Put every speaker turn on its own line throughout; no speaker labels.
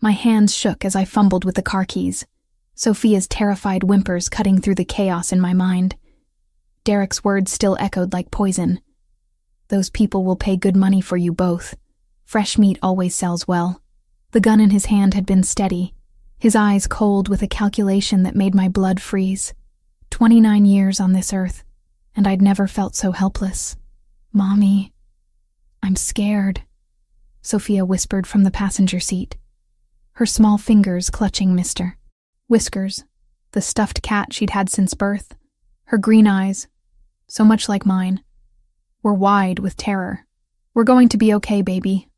My hands shook as I fumbled with the car keys, Sophia's terrified whimpers cutting through the chaos in my mind. Derek's words still echoed like poison. "Those people will pay good money for you both. Fresh meat always sells well." The gun in his hand had been steady, his eyes cold with a calculation that made my blood freeze. 29 years on this earth, and I'd never felt so helpless. "Mommy, I'm scared," Sophia whispered from the passenger seat, her small fingers clutching Mr. Whiskers, the stuffed cat she'd had since birth. Her green eyes, so much like mine, were wide with terror. "We're going to be okay, baby,"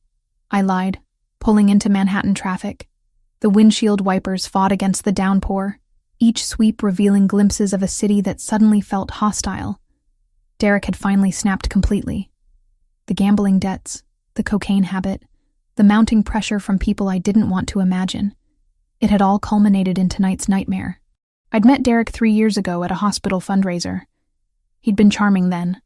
I lied, pulling into Manhattan traffic. The windshield wipers fought against the downpour, each sweep revealing glimpses of a city that suddenly felt hostile. Derek had finally snapped completely. The gambling debts, the cocaine habit, the mounting pressure from people I didn't want to imagine. It had all culminated in tonight's nightmare. I'd met Derek 3 years ago at a hospital fundraiser. He'd been charming then,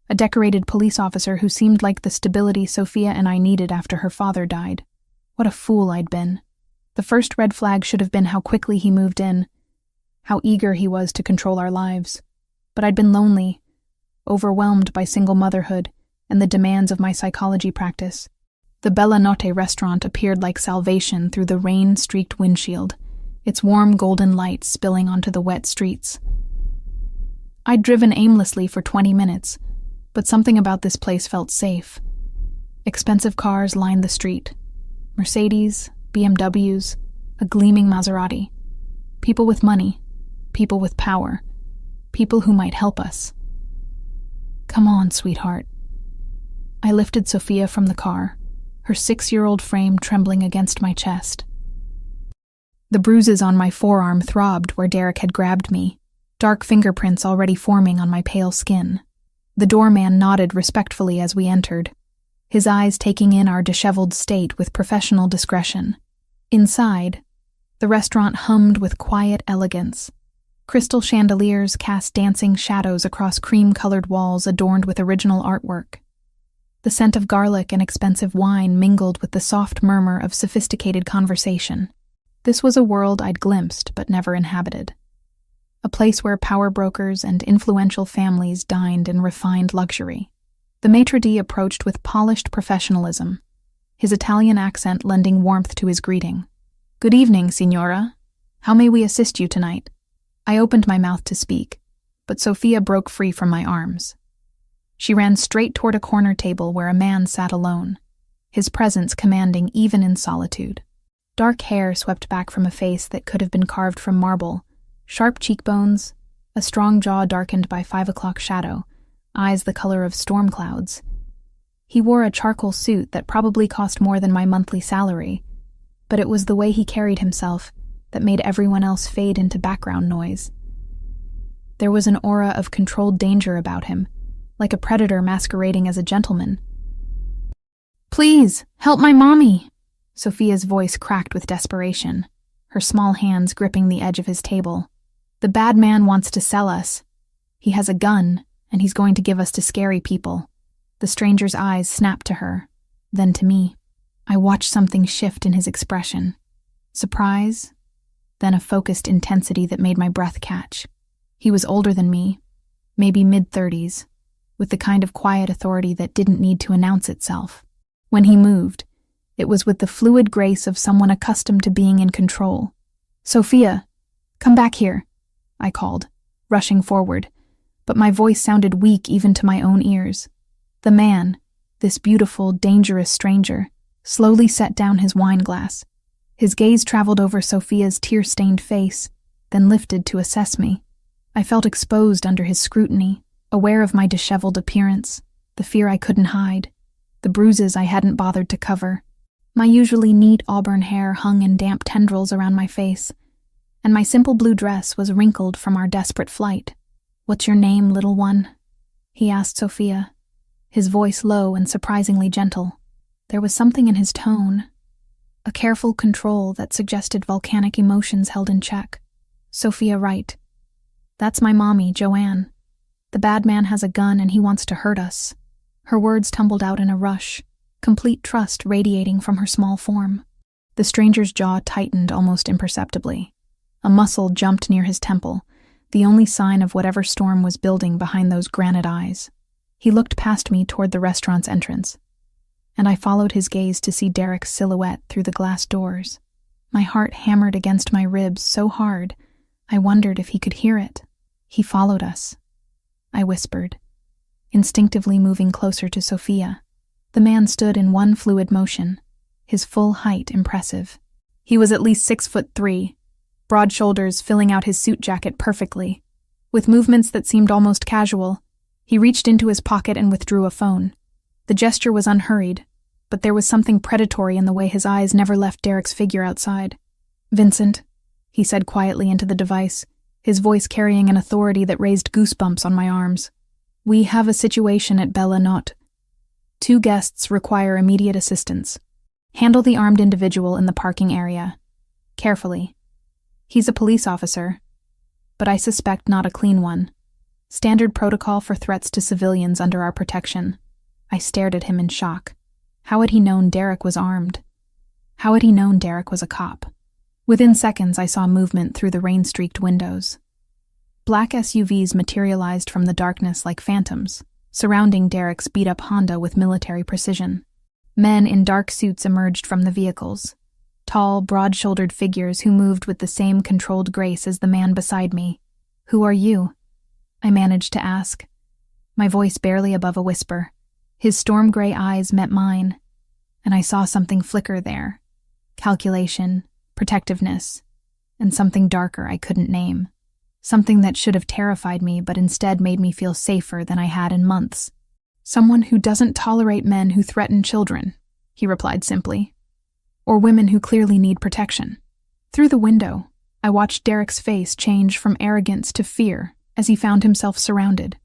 a decorated police officer who seemed like the stability Sophia and I needed after her father died. What a fool I'd been. The first red flag should have been how quickly he moved in, how eager he was to control our lives. But I'd been lonely, overwhelmed by single motherhood and the demands of my psychology practice. The Bella Notte restaurant appeared like salvation through the rain-streaked windshield, its warm golden light spilling onto the wet streets. I'd driven aimlessly for 20 minutes, but something about this place felt safe. Expensive cars lined the street. Mercedes, BMWs, a gleaming Maserati. People with money, people with power, people who might help us. "Come on, sweetheart." I lifted Sophia from the car, her 6-year-old frame trembling against my chest. The bruises on my forearm throbbed where Derek had grabbed me, dark fingerprints already forming on my pale skin. The doorman nodded respectfully as we entered, his eyes taking in our disheveled state with professional discretion. Inside, the restaurant hummed with quiet elegance. Crystal chandeliers cast dancing shadows across cream-colored walls adorned with original artwork. The scent of garlic and expensive wine mingled with the soft murmur of sophisticated conversation. This was a world I'd glimpsed but never inhabited. A place where power brokers and influential families dined in refined luxury. The maitre d' approached with polished professionalism, his Italian accent lending warmth to his greeting. "Good evening, signora. How may we assist you tonight?" I opened my mouth to speak, but Sophia broke free from my arms. She ran straight toward a corner table where a man sat alone, his presence commanding even in solitude. Dark hair swept back from a face that could have been carved from marble, sharp cheekbones, a strong jaw darkened by 5 o'clock shadow, eyes the color of storm clouds. He wore a charcoal suit that probably cost more than my monthly salary, but it was the way he carried himself that made everyone else fade into background noise. There was an aura of controlled danger about him, like a predator masquerading as a gentleman. "Please, help my mommy!" Sophia's voice cracked with desperation, her small hands gripping the edge of his table. "The bad man wants to sell us. He has a gun, and he's going to give us to scary people." The stranger's eyes snapped to her, then to me. I watched something shift in his expression. Surprise, then a focused intensity that made my breath catch. He was older than me, maybe mid-30s, with the kind of quiet authority that didn't need to announce itself. When he moved, it was with the fluid grace of someone accustomed to being in control. "Sophia, come back here," I called, rushing forward, but my voice sounded weak even to my own ears. The man, this beautiful, dangerous stranger, slowly set down his wine glass. His gaze traveled over Sophia's tear-stained face, then lifted to assess me. I felt exposed under his scrutiny, aware of my disheveled appearance, the fear I couldn't hide, the bruises I hadn't bothered to cover. My usually neat auburn hair hung in damp tendrils around my face, and my simple blue dress was wrinkled from our desperate flight. "What's your name, little one?" he asked Sophia, his voice low and surprisingly gentle. There was something in his tone, a careful control that suggested volcanic emotions held in check. "Sophia Wright. That's my mommy, Joanne. The bad man has a gun and he wants to hurt us." Her words tumbled out in a rush, complete trust radiating from her small form. The stranger's jaw tightened almost imperceptibly. A muscle jumped near his temple, the only sign of whatever storm was building behind those granite eyes. He looked past me toward the restaurant's entrance, and I followed his gaze to see Derek's silhouette through the glass doors. My heart hammered against my ribs so hard, I wondered if he could hear it. He followed us, I whispered, instinctively moving closer to Sophia. The man stood in one fluid motion, his full height impressive. He was at least 6'3", broad shoulders filling out his suit jacket perfectly. With movements that seemed almost casual, he reached into his pocket and withdrew a phone. The gesture was unhurried, but there was something predatory in the way his eyes never left Derek's figure outside. "Vincent," he said quietly into the device, his voice carrying an authority that raised goosebumps on my arms. "We have a situation at Billionaire. 2 guests require immediate assistance. Handle the armed individual in the parking area. Carefully. He's a police officer, but I suspect not a clean one. Standard protocol for threats to civilians under our protection." I stared at him in shock. How had he known Derek was armed? How had he known Derek was a cop? Within seconds, I saw movement through the rain-streaked windows. Black SUVs materialized from the darkness like phantoms, surrounding Derek's beat-up Honda with military precision. Men in dark suits emerged from the vehicles, tall, broad-shouldered figures who moved with the same controlled grace as the man beside me. "Who are you?" I managed to ask, my voice barely above a whisper. His storm-gray eyes met mine, and I saw something flicker there. Calculation, protectiveness, and something darker I couldn't name. Something that should have terrified me but instead made me feel safer than I had in months. "Someone who doesn't tolerate men who threaten children," he replied simply. "Or women who clearly need protection." Through the window, I watched Derek's face change from arrogance to fear as he found himself surrounded.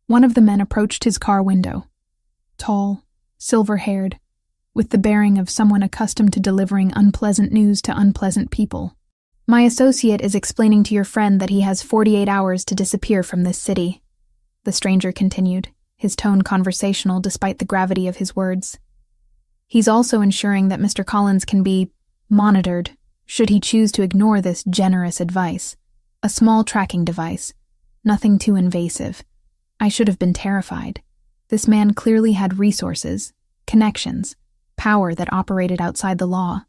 One of the men approached his car window. Tall, silver-haired, with the bearing of someone accustomed to delivering unpleasant news to unpleasant people. "My associate is explaining to your friend that he has 48 hours to disappear from this city," the stranger continued, his tone conversational despite the gravity of his words. "He's also ensuring that Mr. Collins can be monitored should he choose to ignore this generous advice. A small tracking device, nothing too invasive." I should have been terrified. This man clearly had resources, connections, power that operated outside the law.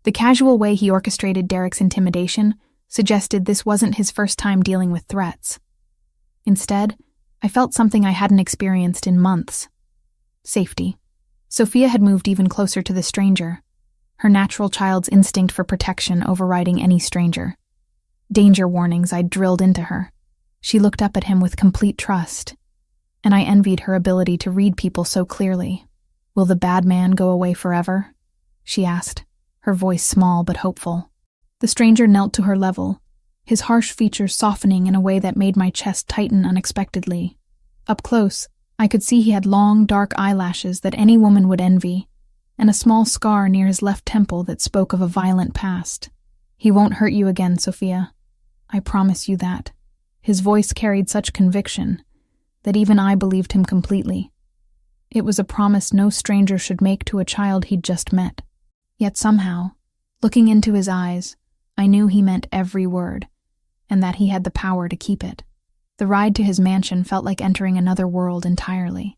The casual way he orchestrated Derek's intimidation suggested this wasn't his first time dealing with threats. Instead, I felt something I hadn't experienced in months. Safety. Sophia had moved even closer to the stranger, her natural child's instinct for protection overriding any stranger. Danger warnings I'd drilled into her. She looked up at him with complete trust, and I envied her ability to read people so clearly. "Will the bad man go away forever?" she asked, her voice small but hopeful. The stranger knelt to her level, his harsh features softening in a way that made my chest tighten unexpectedly. Up close, I could see he had long, dark eyelashes that any woman would envy, and a small scar near his left temple that spoke of a violent past. "He won't hurt you again, Sophia. I promise you that." His voice carried such conviction that even I believed him completely. It was a promise no stranger should make to a child he'd just met. Yet somehow, looking into his eyes, I knew he meant every word, and that he had the power to keep it. The ride to his mansion felt like entering another world entirely.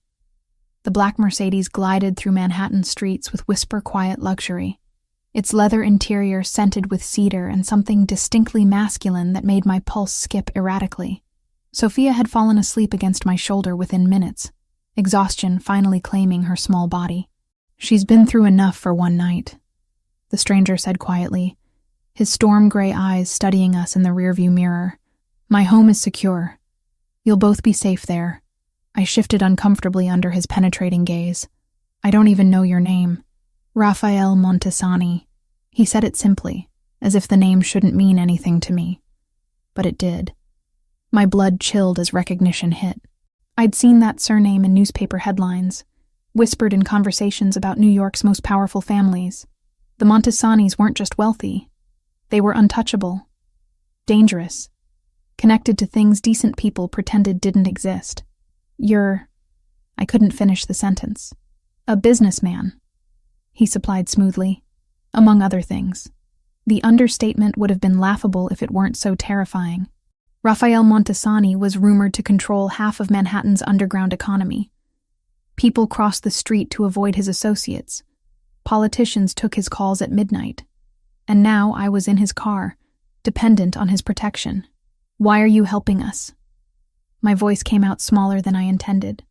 The black Mercedes glided through Manhattan streets with whisper-quiet luxury, its leather interior scented with cedar and something distinctly masculine that made my pulse skip erratically. Sophia had fallen asleep against my shoulder within minutes, exhaustion finally claiming her small body. "She's been through enough for one night," the stranger said quietly, his storm-gray eyes studying us in the rearview mirror. "My home is secure. You'll both be safe there." I shifted uncomfortably under his penetrating gaze. "I don't even know your name." "Raphael Montesani." He said it simply, as if the name shouldn't mean anything to me. But it did. My blood chilled as recognition hit. I'd seen that surname in newspaper headlines, whispered in conversations about New York's most powerful families. The Montesanis weren't just wealthy. They were untouchable, dangerous, connected to things decent people pretended didn't exist. I couldn't finish the sentence. "A businessman," he supplied smoothly, among other things. The understatement would have been laughable if it weren't so terrifying. Raphael Montesani was rumored to control half of Manhattan's underground economy. People crossed the street to avoid his associates. Politicians took his calls at midnight. And now I was in his car, dependent on his protection. "Why are you helping us?" My voice came out smaller than I intended.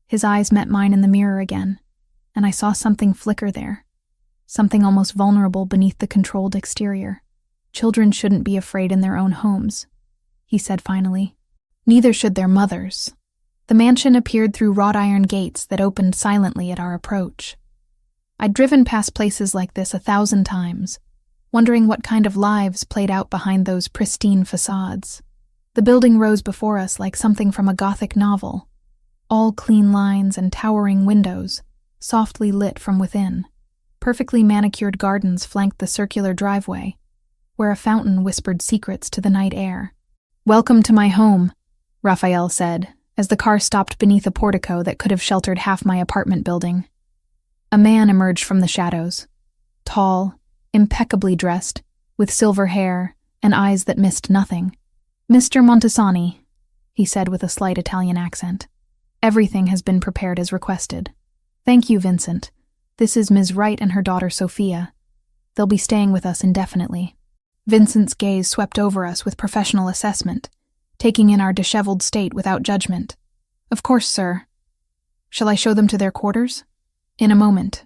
His eyes met mine in the mirror again, and I saw something flicker there, something almost vulnerable beneath the controlled exterior. "Children shouldn't be afraid in their own homes," he said finally. "Neither should their mothers." The mansion appeared through wrought iron gates that opened silently at our approach. I'd driven past places like this 1,000 times, wondering what kind of lives played out behind those pristine facades. The building rose before us like something from a Gothic novel, all clean lines and towering windows, softly lit from within. Perfectly manicured gardens flanked the circular driveway, where a fountain whispered secrets to the night air. "Welcome to my home," Raphael said, as the car stopped beneath a portico that could have sheltered half my apartment building. A man emerged from the shadows, tall, impeccably dressed, with silver hair and eyes that missed nothing. "Mr. Montesani," he said with a slight Italian accent. "Everything has been prepared as requested." "Thank you, Vincent. This is Ms. Wright and her daughter Sophia. They'll be staying with us indefinitely." Vincent's gaze swept over us with professional assessment, taking in our disheveled state without judgment. "Of course, sir. Shall I show them to their quarters?" In a moment,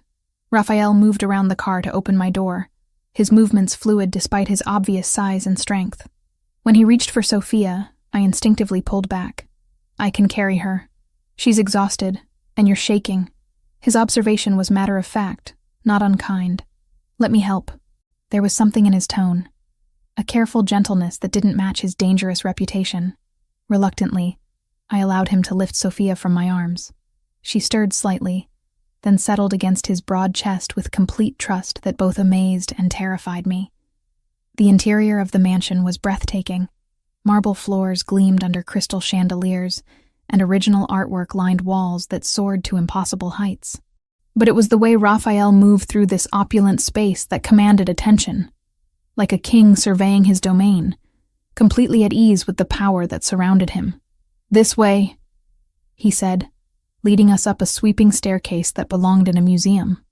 Raphael moved around the car to open my door, his movements fluid despite his obvious size and strength. When he reached for Sophia, I instinctively pulled back. "I can carry her. She's exhausted, and you're shaking." His observation was matter of fact, not unkind. "Let me help." There was something in his tone, a careful gentleness that didn't match his dangerous reputation. Reluctantly, I allowed him to lift Sophia from my arms. She stirred slightly, then settled against his broad chest with complete trust that both amazed and terrified me. The interior of the mansion was breathtaking. Marble floors gleamed under crystal chandeliers, and original artwork lined walls that soared to impossible heights. But it was the way Raphael moved through this opulent space that commanded attention, like a king surveying his domain, completely at ease with the power that surrounded him. "This way," he said, leading us up a sweeping staircase that belonged in a museum.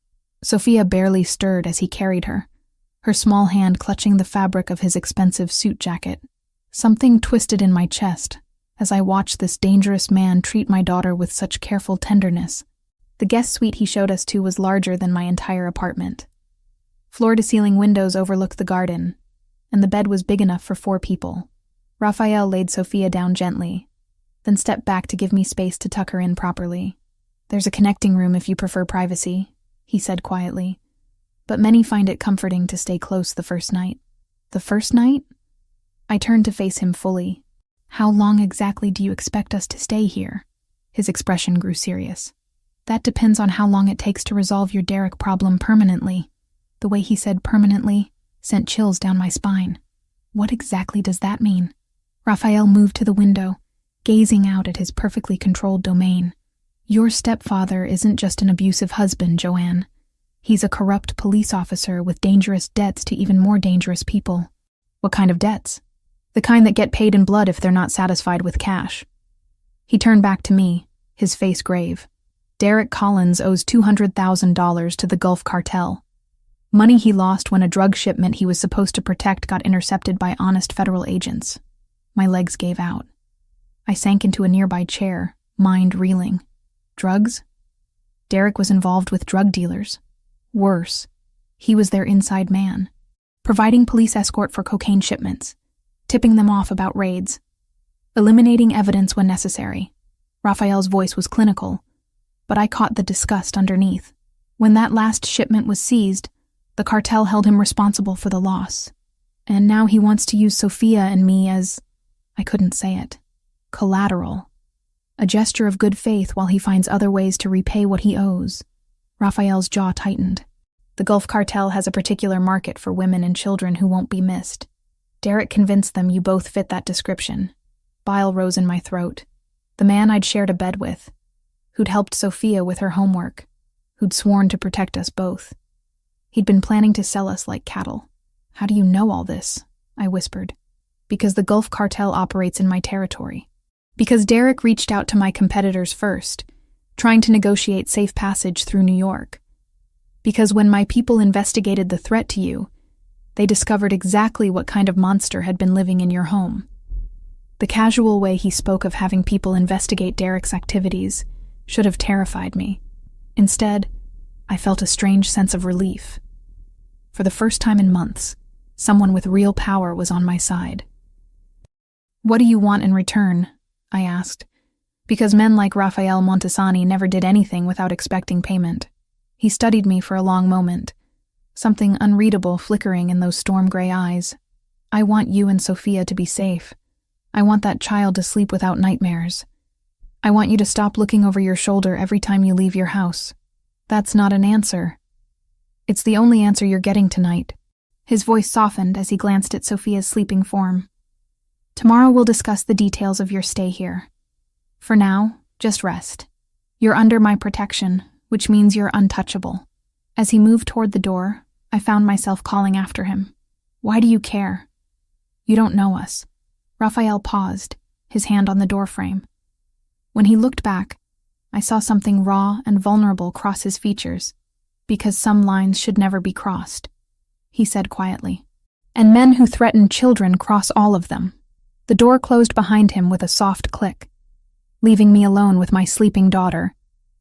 Sophia barely stirred as he carried her, her small hand clutching the fabric of his expensive suit jacket. Something twisted in my chest as I watched this dangerous man treat my daughter with such careful tenderness. The guest suite he showed us to was larger than my entire apartment. Floor-to-ceiling windows overlooked the garden, and the bed was big enough for 4 people. Raphael laid Sophia down gently, then stepped back to give me space to tuck her in properly. "There's a connecting room if you prefer privacy," he said quietly, "but many find it comforting to stay close the first night." "The first night?" I turned to face him fully. "How long exactly do you expect us to stay here?" His expression grew serious. "That depends on how long it takes to resolve your Derek problem permanently." The way he said permanently sent chills down my spine. What exactly does that mean? Raphael moved to the window, gazing out at his perfectly controlled domain. "Your stepfather isn't just an abusive husband, Joanne. He's a corrupt police officer with dangerous debts to even more dangerous people." "What kind of debts?" "The kind that get paid in blood if they're not satisfied with cash." He turned back to me, his face grave. "Derek Collins owes $200,000 to the Gulf Cartel. Money he lost when a drug shipment he was supposed to protect got intercepted by honest federal agents." My legs gave out. I sank into a nearby chair, mind reeling. Drugs? Derek was involved with drug dealers. Worse, he was their inside man, providing police escort for cocaine shipments, tipping them off about raids, eliminating evidence when necessary. Raphael's voice was clinical, but I caught the disgust underneath. When that last shipment was seized, the cartel held him responsible for the loss. And now he wants to use Sophia and me as, I couldn't say it, collateral. A gesture of good faith while he finds other ways to repay what he owes. Raphael's jaw tightened. The Gulf Cartel has a particular market for women and children who won't be missed. Derek convinced them you both fit that description. Bile rose in my throat. The man I'd shared a bed with, who'd helped Sophia with her homework, who'd sworn to protect us both. He'd been planning to sell us like cattle. How do you know all this? I whispered. Because the Gulf Cartel operates in my territory. Because Derek reached out to my competitors first, trying to negotiate safe passage through New York. Because when my people investigated the threat to you, they discovered exactly what kind of monster had been living in your home. The casual way he spoke of having people investigate Derek's activities should have terrified me. Instead, I felt a strange sense of relief. For the first time in months, someone with real power was on my side. What do you want in return? I asked, because men like Raphael Montesani never did anything without expecting payment. He studied me for a long moment, something unreadable flickering in those storm-gray eyes. I want you and Sophia to be safe. I want that child to sleep without nightmares. I want you to stop looking over your shoulder every time you leave your house. That's not an answer. It's the only answer you're getting tonight. His voice softened as he glanced at Sophia's sleeping form. Tomorrow we'll discuss the details of your stay here. For now, just rest. You're under my protection, which means you're untouchable. As he moved toward the door, I found myself calling after him. Why do you care? You don't know us. Raphael paused, his hand on the doorframe. When he looked back, I saw something raw and vulnerable cross his features, because some lines should never be crossed, he said quietly. And men who threaten children cross all of them. The door closed behind him with a soft click, leaving me alone with my sleeping daughter,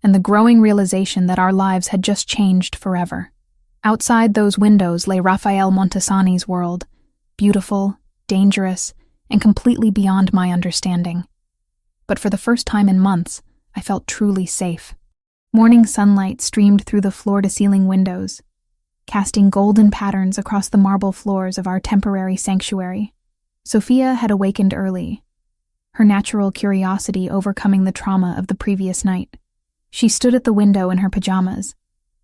and the growing realization that our lives had just changed forever. Outside those windows lay Raphael Montesani's world, beautiful, dangerous, and completely beyond my understanding. But for the first time in months, I felt truly safe. Morning sunlight streamed through the floor-to-ceiling windows, casting golden patterns across the marble floors of our temporary sanctuary. Sophia had awakened early, her natural curiosity overcoming the trauma of the previous night. She stood at the window in her pajamas,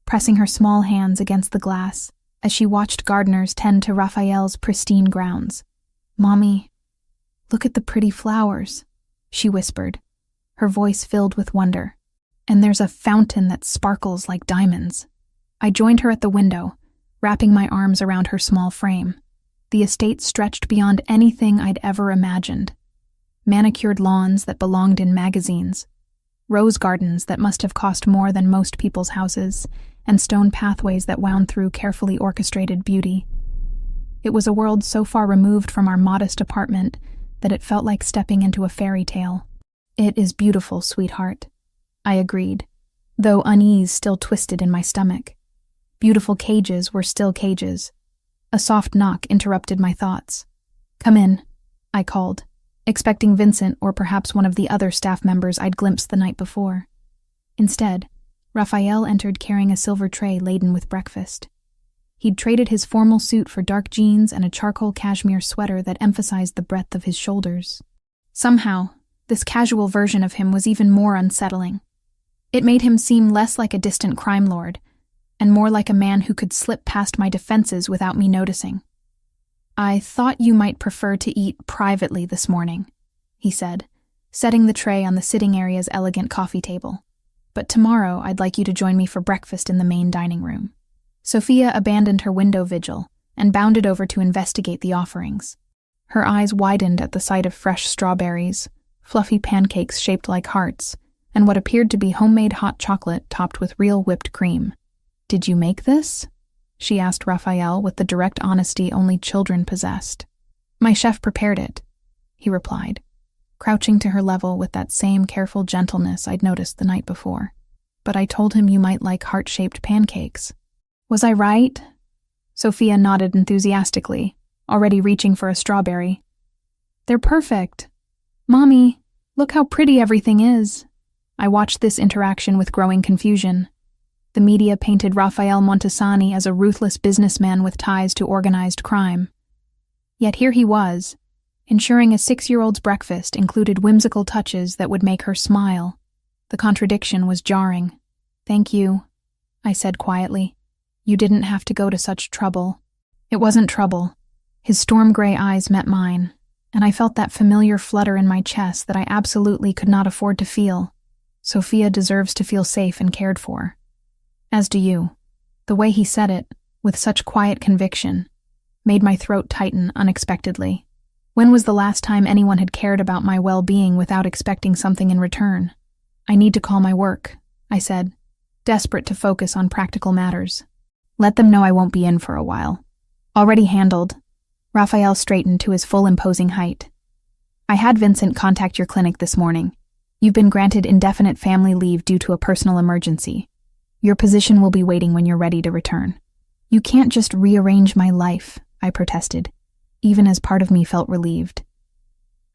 pressing her small hands against the glass as she watched gardeners tend to Raphael's pristine grounds. "Mommy, look at the pretty flowers," she whispered, her voice filled with wonder. "And there's a fountain that sparkles like diamonds." I joined her at the window, wrapping my arms around her small frame. The estate stretched beyond anything I'd ever imagined. Manicured lawns that belonged in magazines, rose gardens that must have cost more than most people's houses, and stone pathways that wound through carefully orchestrated beauty. It was a world so far removed from our modest apartment that it felt like stepping into a fairy tale. "It is beautiful, sweetheart," I agreed, though unease still twisted in my stomach. Beautiful cages were still cages. A soft knock interrupted my thoughts. "Come in," I called, expecting Vincent or perhaps one of the other staff members I'd glimpsed the night before. Instead, Raphael entered carrying a silver tray laden with breakfast. He'd traded his formal suit for dark jeans and a charcoal cashmere sweater that emphasized the breadth of his shoulders. Somehow, this casual version of him was even more unsettling. It made him seem less like a distant crime lord, and more like a man who could slip past my defenses without me noticing. "I thought you might prefer to eat privately this morning," he said, setting the tray on the sitting area's elegant coffee table. "But tomorrow I'd like you to join me for breakfast in the main dining room." Sophia abandoned her window vigil and bounded over to investigate the offerings. Her eyes widened at the sight of fresh strawberries, fluffy pancakes shaped like hearts, and what appeared to be homemade hot chocolate topped with real whipped cream. "Did you make this?" she asked Raphael with the direct honesty only children possessed. "My chef prepared it," he replied, crouching to her level with that same careful gentleness I'd noticed the night before. "But I told him you might like heart-shaped pancakes." "Was I right?" Sophia nodded enthusiastically, already reaching for a strawberry. "They're perfect. Mommy, look how pretty everything is." I watched this interaction with growing confusion. The media painted Raphael Montesani as a ruthless businessman with ties to organized crime. Yet here he was, ensuring a 6-year-old's breakfast included whimsical touches that would make her smile. The contradiction was jarring. "Thank you," I said quietly. "You didn't have to go to such trouble." It wasn't trouble. His storm-gray eyes met mine, and I felt that familiar flutter in my chest that I absolutely could not afford to feel. Sophia deserves to feel safe and cared for. As do you. The way he said it, with such quiet conviction, made my throat tighten unexpectedly. When was the last time anyone had cared about my well-being without expecting something in return? I need to call my work, I said, desperate to focus on practical matters. Let them know I won't be in for a while. Already handled. Raphael straightened to his full imposing height. I had Vincent contact your clinic this morning. You've been granted indefinite family leave due to a personal emergency. Your position will be waiting when you're ready to return. You can't just rearrange my life, I protested, even as part of me felt relieved.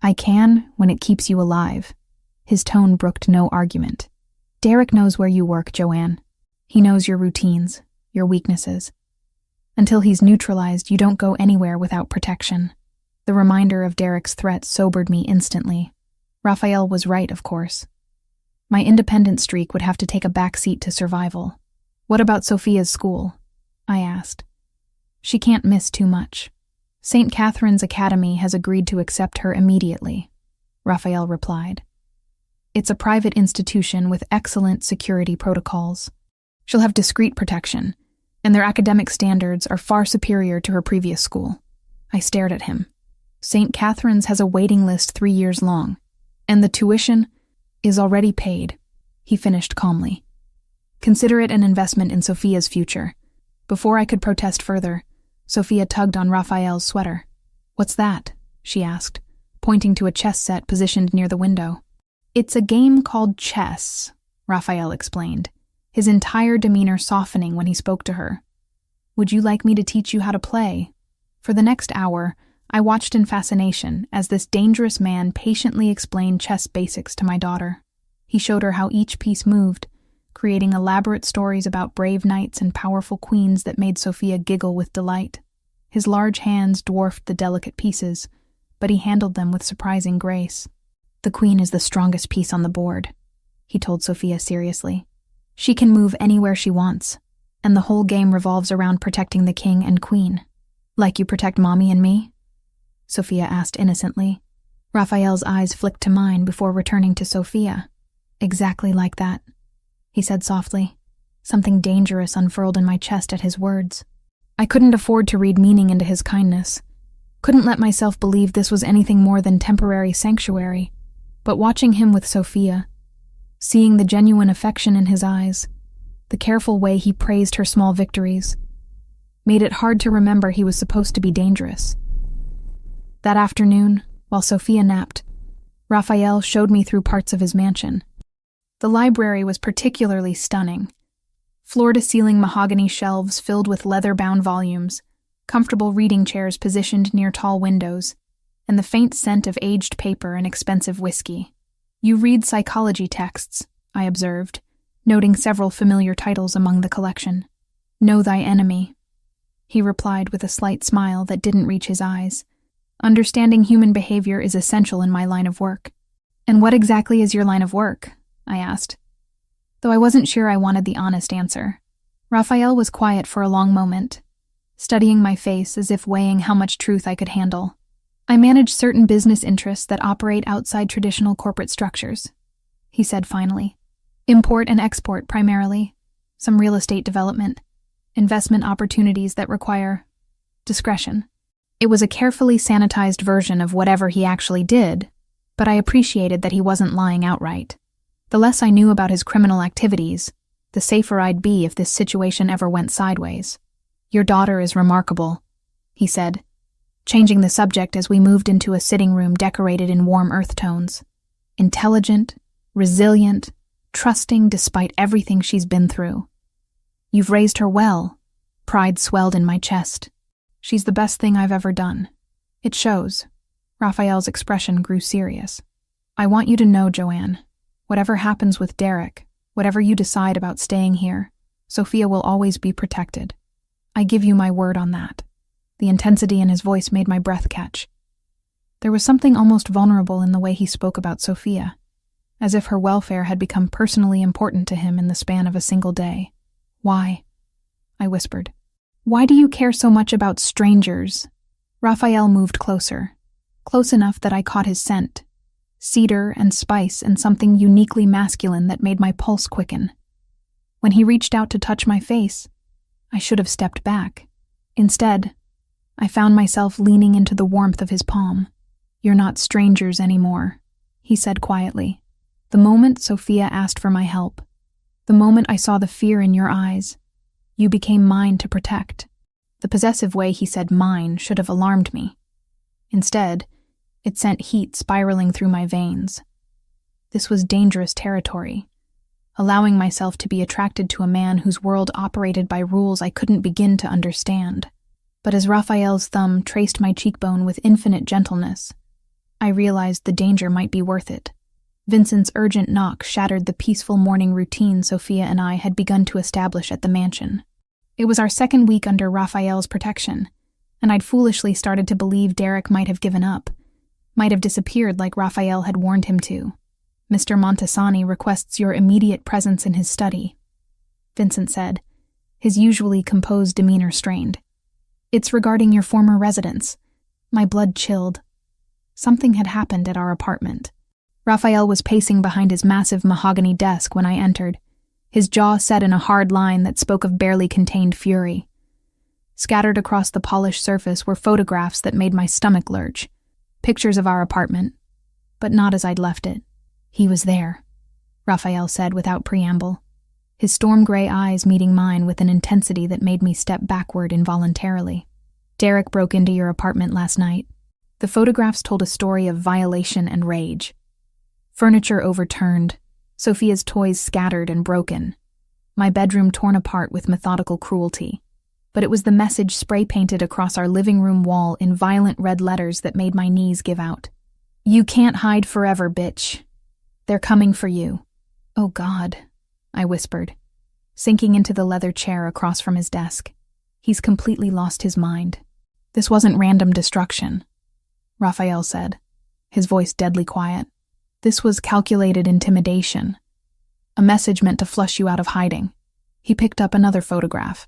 I can when it keeps you alive. His tone brooked no argument. Derek knows where you work, Joanne. He knows your routines, your weaknesses. Until he's neutralized, you don't go anywhere without protection. The reminder of Derek's threat sobered me instantly. Raphael was right, of course. My independent streak would have to take a backseat to survival. What about Sophia's school? I asked. She can't miss too much. St. Catherine's Academy has agreed to accept her immediately, Raphael replied. It's a private institution with excellent security protocols. She'll have discreet protection, and their academic standards are far superior to her previous school. I stared at him. St. Catherine's has a waiting list 3 years long, and the tuition is already paid, he finished calmly. Consider it an investment in Sophia's future. Before I could protest further, Sophia tugged on Raphael's sweater. What's that? She asked, pointing to a chess set positioned near the window. It's a game called chess, Raphael explained, his entire demeanor softening when he spoke to her. Would you like me to teach you how to play? For the next hour, I watched in fascination as this dangerous man patiently explained chess basics to my daughter. He showed her how each piece moved, creating elaborate stories about brave knights and powerful queens that made Sophia giggle with delight. His large hands dwarfed the delicate pieces, but he handled them with surprising grace. The queen is the strongest piece on the board, he told Sophia seriously. She can move anywhere she wants, and the whole game revolves around protecting the king and queen. Like you protect Mommy and me? Sophia asked innocently. Raphael's eyes flicked to mine before returning to Sophia. Exactly like that, he said softly. Something dangerous unfurled in my chest at his words. I couldn't afford to read meaning into his kindness. Couldn't let myself believe this was anything more than temporary sanctuary. But watching him with Sophia, seeing the genuine affection in his eyes, the careful way he praised her small victories, made it hard to remember he was supposed to be dangerous. That afternoon, while Sophia napped, Raphael showed me through parts of his mansion. The library was particularly stunning. Floor-to-ceiling mahogany shelves filled with leather-bound volumes, comfortable reading chairs positioned near tall windows, and the faint scent of aged paper and expensive whiskey. You read psychology texts, I observed, noting several familiar titles among the collection. Know Thy Enemy, he replied with a slight smile that didn't reach his eyes. Understanding human behavior is essential in my line of work. And what exactly is your line of work? I asked, though I wasn't sure I wanted the honest answer. Raphael was quiet for a long moment, studying my face as if weighing how much truth I could handle. I manage certain business interests that operate outside traditional corporate structures, he said finally. Import and export primarily, some real estate development, investment opportunities that require discretion. It was a carefully sanitized version of whatever he actually did, but I appreciated that he wasn't lying outright. The less I knew about his criminal activities, the safer I'd be if this situation ever went sideways. Your daughter is remarkable, he said, changing the subject as we moved into a sitting room decorated in warm earth tones. Intelligent, resilient, trusting despite everything she's been through. You've raised her well. Pride swelled in my chest. She's the best thing I've ever done. It shows. Raphael's expression grew serious. I want you to know, Joanne, whatever happens with Derek, whatever you decide about staying here, Sophia will always be protected. I give you my word on that. The intensity in his voice made my breath catch. There was something almost vulnerable in the way he spoke about Sophia, as if her welfare had become personally important to him in the span of a single day. Why? I whispered. Why do you care so much about strangers? Raphael moved closer, close enough that I caught his scent. Cedar and spice and something uniquely masculine that made my pulse quicken. When he reached out to touch my face, I should have stepped back. Instead, I found myself leaning into the warmth of his palm. "You're not strangers anymore," he said quietly. "The moment Sophia asked for my help, the moment I saw the fear in your eyes, you became mine to protect." The possessive way he said mine should have alarmed me. Instead, it sent heat spiraling through my veins. This was dangerous territory, allowing myself to be attracted to a man whose world operated by rules I couldn't begin to understand. But as Raphael's thumb traced my cheekbone with infinite gentleness, I realized the danger might be worth it. Vincent's urgent knock shattered the peaceful morning routine Sophia and I had begun to establish at the mansion. It was our second week under Raphael's protection, and I'd foolishly started to believe Derek might have given up, might have disappeared like Raphael had warned him to. "Mr. Montesani requests your immediate presence in his study," Vincent said, his usually composed demeanor strained. "It's regarding your former residence." My blood chilled. Something had happened at our apartment. Raphael was pacing behind his massive mahogany desk when I entered, his jaw set in a hard line that spoke of barely contained fury. Scattered across the polished surface were photographs that made my stomach lurch, pictures of our apartment, but not as I'd left it. "He was there," Raphael said without preamble, his storm-gray eyes meeting mine with an intensity that made me step backward involuntarily. "Derek broke into your apartment last night." The photographs told a story of violation and rage. Furniture overturned, Sophia's toys scattered and broken, my bedroom torn apart with methodical cruelty. But it was the message spray-painted across our living room wall in violent red letters that made my knees give out. "You can't hide forever, bitch. They're coming for you." "Oh God," I whispered, sinking into the leather chair across from his desk. "He's completely lost his mind." "This wasn't random destruction," Raphael said, his voice deadly quiet. "This was calculated intimidation. A message meant to flush you out of hiding." He picked up another photograph,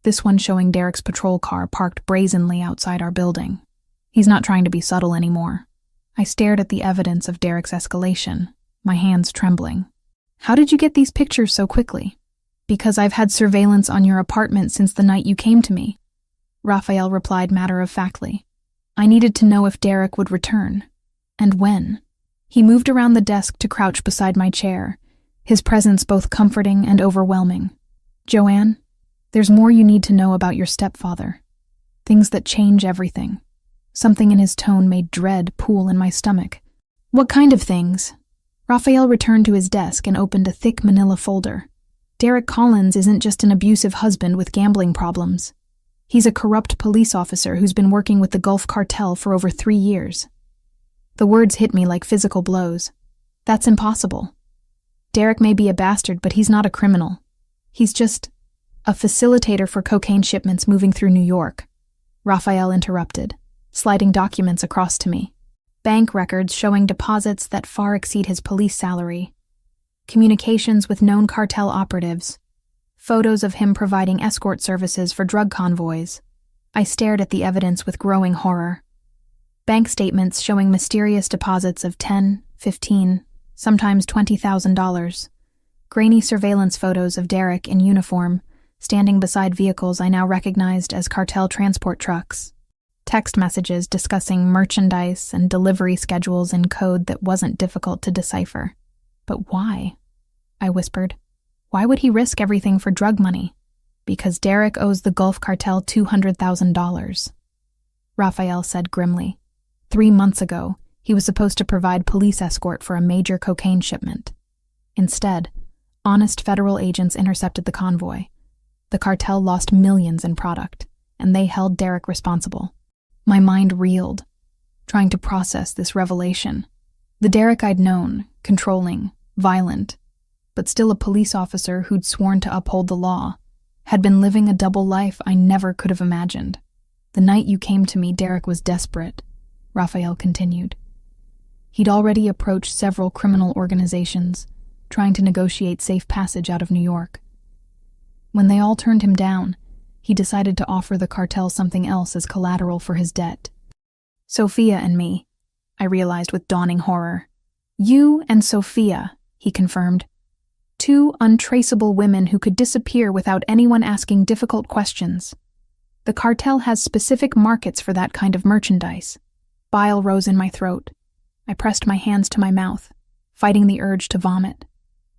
this one showing Derek's patrol car parked brazenly outside our building. "He's not trying to be subtle anymore." I stared at the evidence of Derek's escalation, my hands trembling. "How did you get these pictures so quickly?" "Because I've had surveillance on your apartment since the night you came to me," Raphael replied matter-of-factly. "I needed to know if Derek would return, and when." He moved around the desk to crouch beside my chair, his presence both comforting and overwhelming. "Joanne, there's more you need to know about your stepfather. Things that change everything." Something in his tone made dread pool in my stomach. "What kind of things?" Raphael returned to his desk and opened a thick manila folder. "Derek Collins isn't just an abusive husband with gambling problems. He's a corrupt police officer who's been working with the Gulf Cartel for over 3 years. The words hit me like physical blows. That's impossible. Derek may be a bastard, but he's not a criminal. He's just a facilitator for cocaine shipments moving through New York." Raphael interrupted, sliding documents across to me. Bank records showing deposits that far exceed his police salary. Communications with known cartel operatives. Photos of him providing escort services for drug convoys. I stared at the evidence with growing horror. Bank statements showing mysterious deposits of $10, $15, sometimes $20,000. Grainy surveillance photos of Derek in uniform, standing beside vehicles I now recognized as cartel transport trucks. Text messages discussing merchandise and delivery schedules in code that wasn't difficult to decipher. "But why?" I whispered. "Why would he risk everything for drug money?" "Because Derek owes the Gulf Cartel $200,000. Raphael said grimly. 3 months ago, he was supposed to provide police escort for a major cocaine shipment. Instead, honest federal agents intercepted the convoy. The cartel lost millions in product, and they held Derek responsible. My mind reeled, trying to process this revelation. The Derek I'd known, controlling, violent, but still a police officer who'd sworn to uphold the law, had been living a double life I never could have imagined. "The night you came to me, Derek was desperate," Raphael continued. He'd already approached several criminal organizations, trying to negotiate safe passage out of New York. When they all turned him down, he decided to offer the cartel something else as collateral for his debt. "Sophia and me," I realized with dawning horror. "You and Sophia," he confirmed. 2 untraceable women who could disappear without anyone asking difficult questions. The cartel has specific markets for that kind of merchandise. Bile rose in my throat. I pressed my hands to my mouth, fighting the urge to vomit.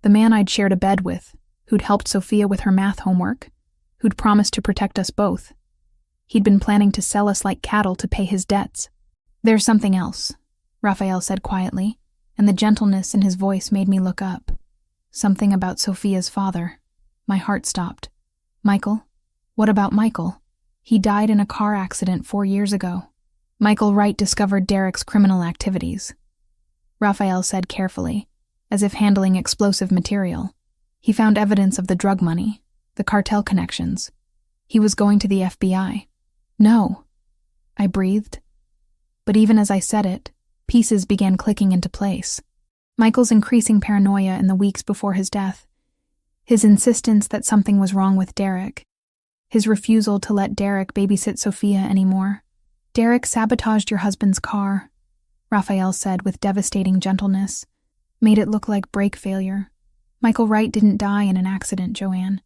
The man I'd shared a bed with, who'd helped Sophia with her math homework, who'd promised to protect us both. He'd been planning to sell us like cattle to pay his debts. "There's something else," Raphael said quietly, and the gentleness in his voice made me look up. Something about Sophia's father. My heart stopped. "Michael? What about Michael? He died in a car accident 4 years ago." Michael Wright discovered Derek's criminal activities, Raphael said carefully, as if handling explosive material. He found evidence of the drug money, the cartel connections. He was going to the FBI. "No," I breathed. But even as I said it, pieces began clicking into place. Michael's increasing paranoia in the weeks before his death, his insistence that something was wrong with Derek, his refusal to let Derek babysit Sophia anymore. "Derek sabotaged your husband's car," Raphael said with devastating gentleness. "Made it look like brake failure. Michael Wright didn't die in an accident, Joanne.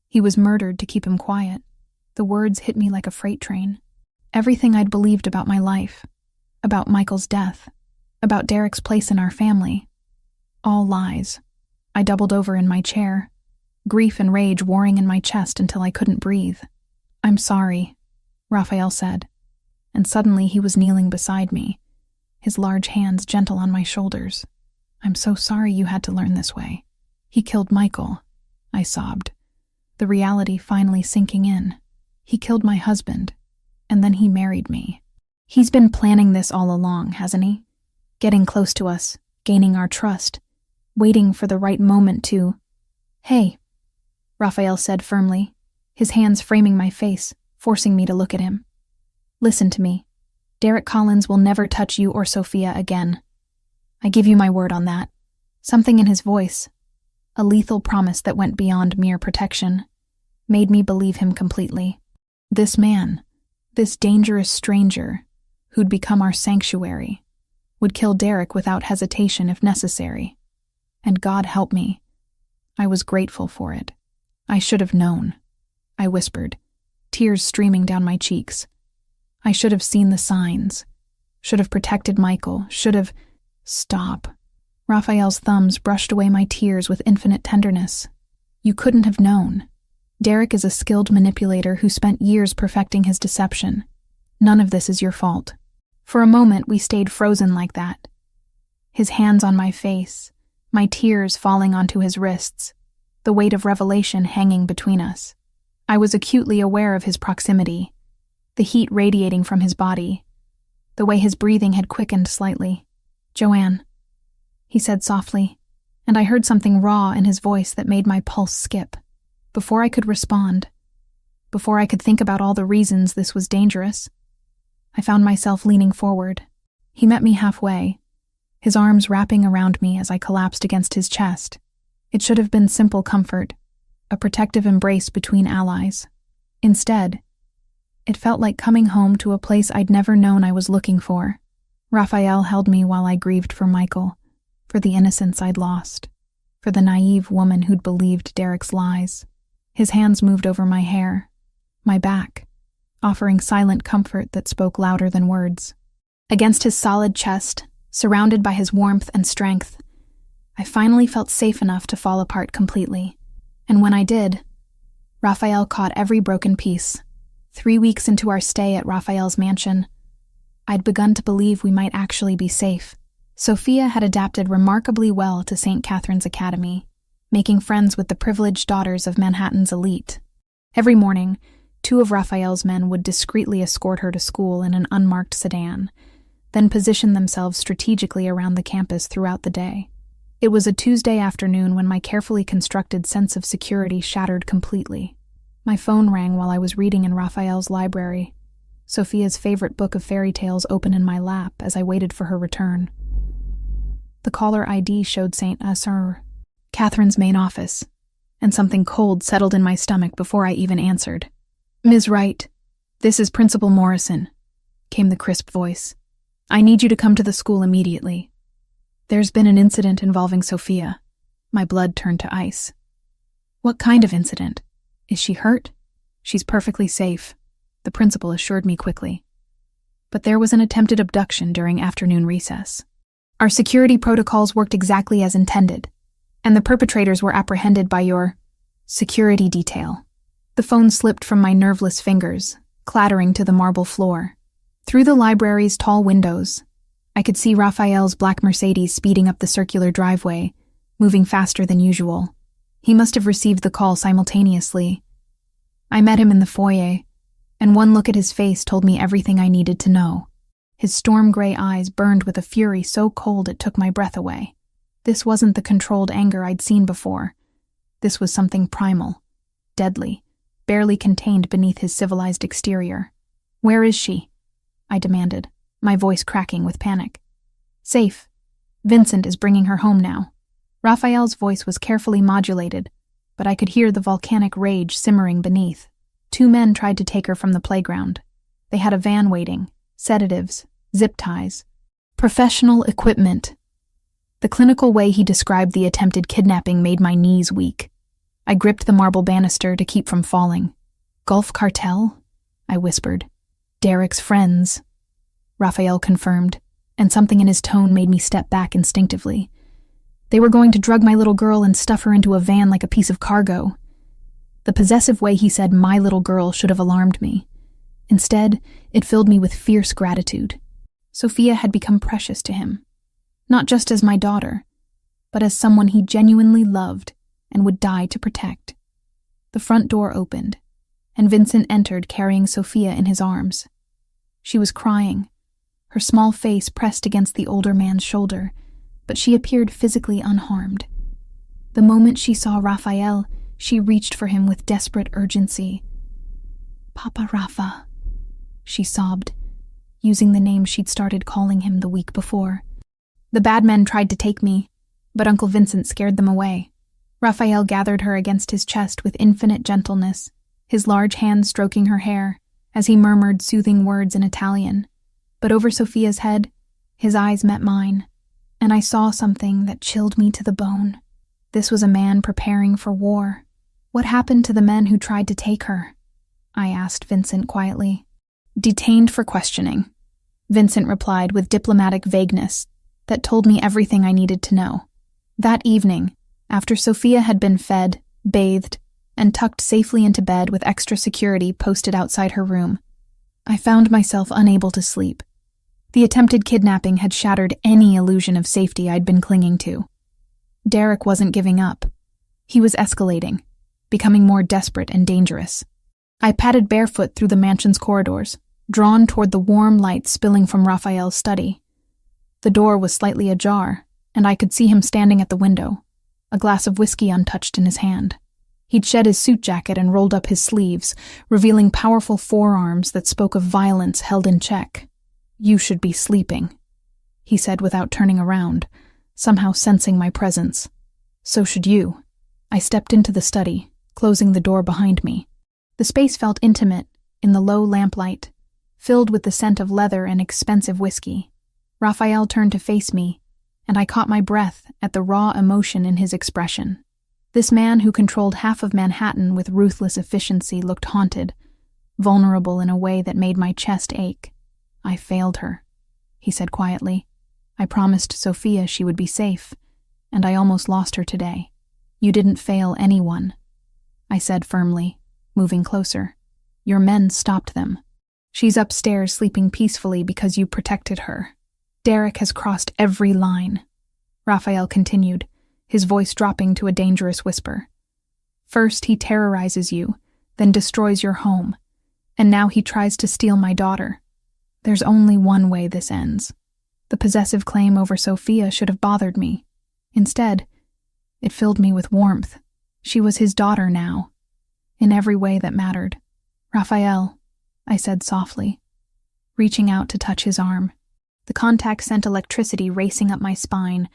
He was murdered to keep him quiet." The words hit me like a freight train. Everything I'd believed about my life, about Michael's death, about Derek's place in our family. All lies. I doubled over in my chair, grief and rage warring in my chest until I couldn't breathe. "I'm sorry," Raphael said, and suddenly he was kneeling beside me, his large hands gentle on my shoulders. "I'm so sorry you had to learn this way. He killed Michael," I sobbed, the reality finally sinking in. "He killed my husband, and then he married me. He's been planning this all along, hasn't he? Getting close to us, gaining our trust, waiting for the right moment to—" "Hey," Raphael said firmly, his hands framing my face, forcing me to look at him. "Listen to me. Derek Collins will never touch you or Sophia again. I give you my word on that." Something in his voice, a lethal promise that went beyond mere protection, made me believe him completely. This man, this dangerous stranger, who'd become our sanctuary, would kill Derek without hesitation if necessary. And God help me, I was grateful for it. "I should have known," I whispered, tears streaming down my cheeks. "I should have seen the signs, should have protected Michael, should have—" "Stop." Raphael's thumbs brushed away my tears with infinite tenderness. "You couldn't have known. Derek is a skilled manipulator who spent years perfecting his deception. None of this is your fault." For a moment we stayed frozen like that. His hands on my face, my tears falling onto his wrists, the weight of revelation hanging between us. I was acutely aware of his proximity, the heat radiating from his body, the way his breathing had quickened slightly. "Joanne," he said softly, and I heard something raw in his voice that made my pulse skip. Before I could respond, before I could think about all the reasons this was dangerous, I found myself leaning forward. He met me halfway, his arms wrapping around me as I collapsed against his chest. It should have been simple comfort, a protective embrace between allies. Instead, it felt like coming home to a place I'd never known I was looking for. Raphael held me while I grieved for Michael, for the innocence I'd lost, for the naive woman who'd believed Derek's lies. His hands moved over my hair, my back, offering silent comfort that spoke louder than words. Against his solid chest, surrounded by his warmth and strength, I finally felt safe enough to fall apart completely. And when I did, Raphael caught every broken piece. 3 weeks into our stay at Raphael's mansion, I'd begun to believe we might actually be safe. Sophia had adapted remarkably well to St. Catherine's Academy, making friends with the privileged daughters of Manhattan's elite. Every morning, 2 of Raphael's men would discreetly escort her to school in an unmarked sedan, then position themselves strategically around the campus throughout the day. It was a Tuesday afternoon when my carefully constructed sense of security shattered completely. My phone rang while I was reading in Raphael's library, Sophia's favorite book of fairy tales open in my lap as I waited for her return. The caller ID showed St. Catherine's main office, and something cold settled in my stomach before I even answered. "Ms. Wright, this is Principal Morrison," came the crisp voice. "I need you to come to the school immediately. There's been an incident involving Sophia." My blood turned to ice. What kind of incident? Is she hurt? She's perfectly safe, the principal assured me quickly. But there was an attempted abduction during afternoon recess. Our security protocols worked exactly as intended, and the perpetrators were apprehended by your security detail. The phone slipped from my nerveless fingers, clattering to the marble floor. Through the library's tall windows, I could see Raphael's black Mercedes speeding up the circular driveway, moving faster than usual. He must have received the call simultaneously. I met him in the foyer, and one look at his face told me everything I needed to know. His storm-gray eyes burned with a fury so cold it took my breath away. This wasn't the controlled anger I'd seen before. This was something primal, deadly, barely contained beneath his civilized exterior. "Where is she?" I demanded, my voice cracking with panic. "Safe. Vincent is bringing her home now." Raphael's voice was carefully modulated, but I could hear the volcanic rage simmering beneath. 2 men tried to take her from the playground. They had a van waiting, sedatives, zip ties, professional equipment. The clinical way he described the attempted kidnapping made my knees weak. I gripped the marble banister to keep from falling. "Gulf Cartel?" I whispered. "Derek's friends," Raphael confirmed, and something in his tone made me step back instinctively. They were going to drug my little girl and stuff her into a van like a piece of cargo. The possessive way he said "my little girl" should have alarmed me. Instead, it filled me with fierce gratitude. Sophia had become precious to him, not just as my daughter, but as someone he genuinely loved and would die to protect. The front door opened, and Vincent entered carrying Sophia in his arms. She was crying, her small face pressed against the older man's shoulder, but she appeared physically unharmed. The moment she saw Raphael, she reached for him with desperate urgency. "Papa Rafa," she sobbed, using the name she'd started calling him the week before. "The bad men tried to take me, but Uncle Vincent scared them away." Raphael gathered her against his chest with infinite gentleness, his large hands stroking her hair, as he murmured soothing words in Italian. But over Sophia's head, his eyes met mine, and I saw something that chilled me to the bone. This was a man preparing for war. "What happened to the men who tried to take her?" I asked Vincent quietly. "Detained for questioning," Vincent replied with diplomatic vagueness that told me everything I needed to know. That evening, after Sophia had been fed, bathed, and tucked safely into bed with extra security posted outside her room, I found myself unable to sleep. The attempted kidnapping had shattered any illusion of safety I'd been clinging to. Derek wasn't giving up. He was escalating, becoming more desperate and dangerous. I padded barefoot through the mansion's corridors, drawn toward the warm light spilling from Raphael's study. The door was slightly ajar, and I could see him standing at the window, a glass of whiskey untouched in his hand. He'd shed his suit jacket and rolled up his sleeves, revealing powerful forearms that spoke of violence held in check. "You should be sleeping," he said without turning around, somehow sensing my presence. "So should you." I stepped into the study, closing the door behind me. The space felt intimate in the low lamplight, filled with the scent of leather and expensive whiskey. Raphael turned to face me, and I caught my breath at the raw emotion in his expression. This man who controlled half of Manhattan with ruthless efficiency looked haunted, vulnerable in a way that made my chest ache. "I failed her," he said quietly. "I promised Sophia she would be safe, and I almost lost her today." "You didn't fail anyone," I said firmly, moving closer. "Your men stopped them. She's upstairs sleeping peacefully because you protected her. Derek has crossed every line," Raphael continued, his voice dropping to a dangerous whisper. "First he terrorizes you, then destroys your home, and now he tries to steal my daughter. There's only one way this ends. The possessive claim over Sophia should have bothered me. Instead, it filled me with warmth. She was his daughter now, in every way that mattered. "Raphael," I said softly, reaching out to touch his arm. The contact sent electricity racing up my spine,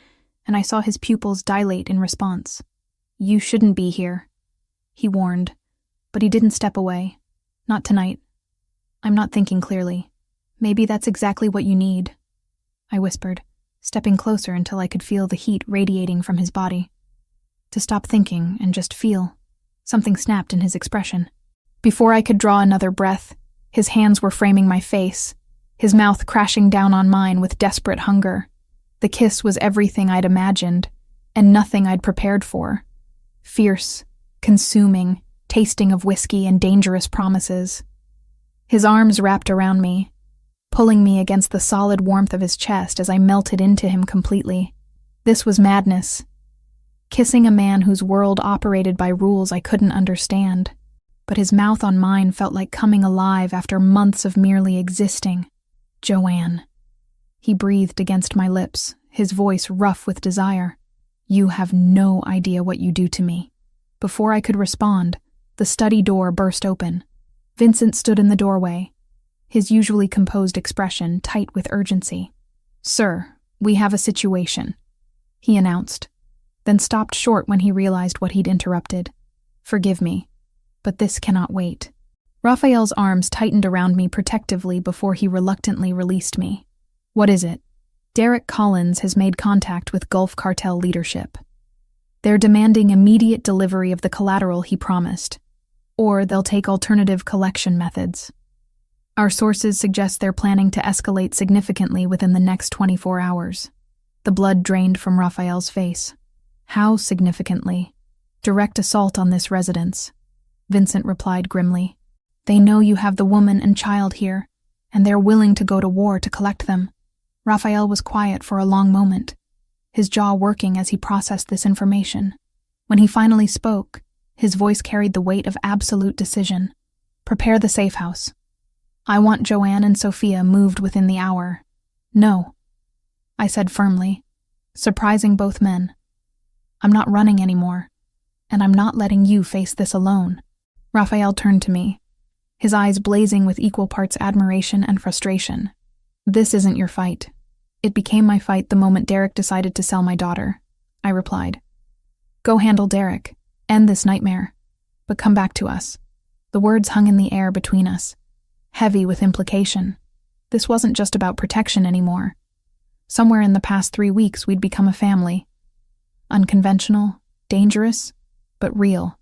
and I saw his pupils dilate in response. "You shouldn't be here," he warned, but he didn't step away. "Not tonight. I'm not thinking clearly. Maybe that's exactly what you need," I whispered, stepping closer until I could feel the heat radiating from his body. to stop thinking and just feel. Something snapped in his expression. Before I could draw another breath, his hands were framing my face, his mouth crashing down on mine with desperate hunger. The kiss was everything I'd imagined, and nothing I'd prepared for. Fierce, consuming, tasting of whiskey and dangerous promises. His arms wrapped around me, pulling me against the solid warmth of his chest as I melted into him completely. This was madness. Kissing a man whose world operated by rules I couldn't understand. But his mouth on mine felt like coming alive after months of merely existing. Joanne. He breathed against my lips, his voice rough with desire. You have no idea what you do to me. Before I could respond, the study door burst open. Vincent stood in the doorway, his usually composed expression tight with urgency. Sir, we have a situation, he announced, then stopped short when he realized what he'd interrupted. Forgive me, but this cannot wait. Raphael's arms tightened around me protectively before he reluctantly released me. What is it? Derek Collins has made contact with Gulf Cartel leadership. They're demanding immediate delivery of the collateral he promised, or they'll take alternative collection methods. Our sources suggest they're planning to escalate significantly within the next 24 hours. The blood drained from Raphael's face. How significantly? Direct assault on this residence, Vincent replied grimly. They know you have the woman and child here, and they're willing to go to war to collect them. Raphael was quiet for a long moment, his jaw working as he processed this information. When he finally spoke, his voice carried the weight of absolute decision. Prepare the safe house. I want Joanne and Sophia moved within the hour. No, I said firmly, surprising both men. I'm not running anymore, and I'm not letting you face this alone. Raphael turned to me, his eyes blazing with equal parts admiration and frustration. This isn't your fight. It became my fight the moment Derek decided to sell my daughter, I replied. Go handle Derek, end this nightmare, but come back to us. The words hung in the air between us, heavy with implication. This wasn't just about protection anymore. Somewhere in the past 3 weeks we'd become a family. Unconventional, dangerous, but real.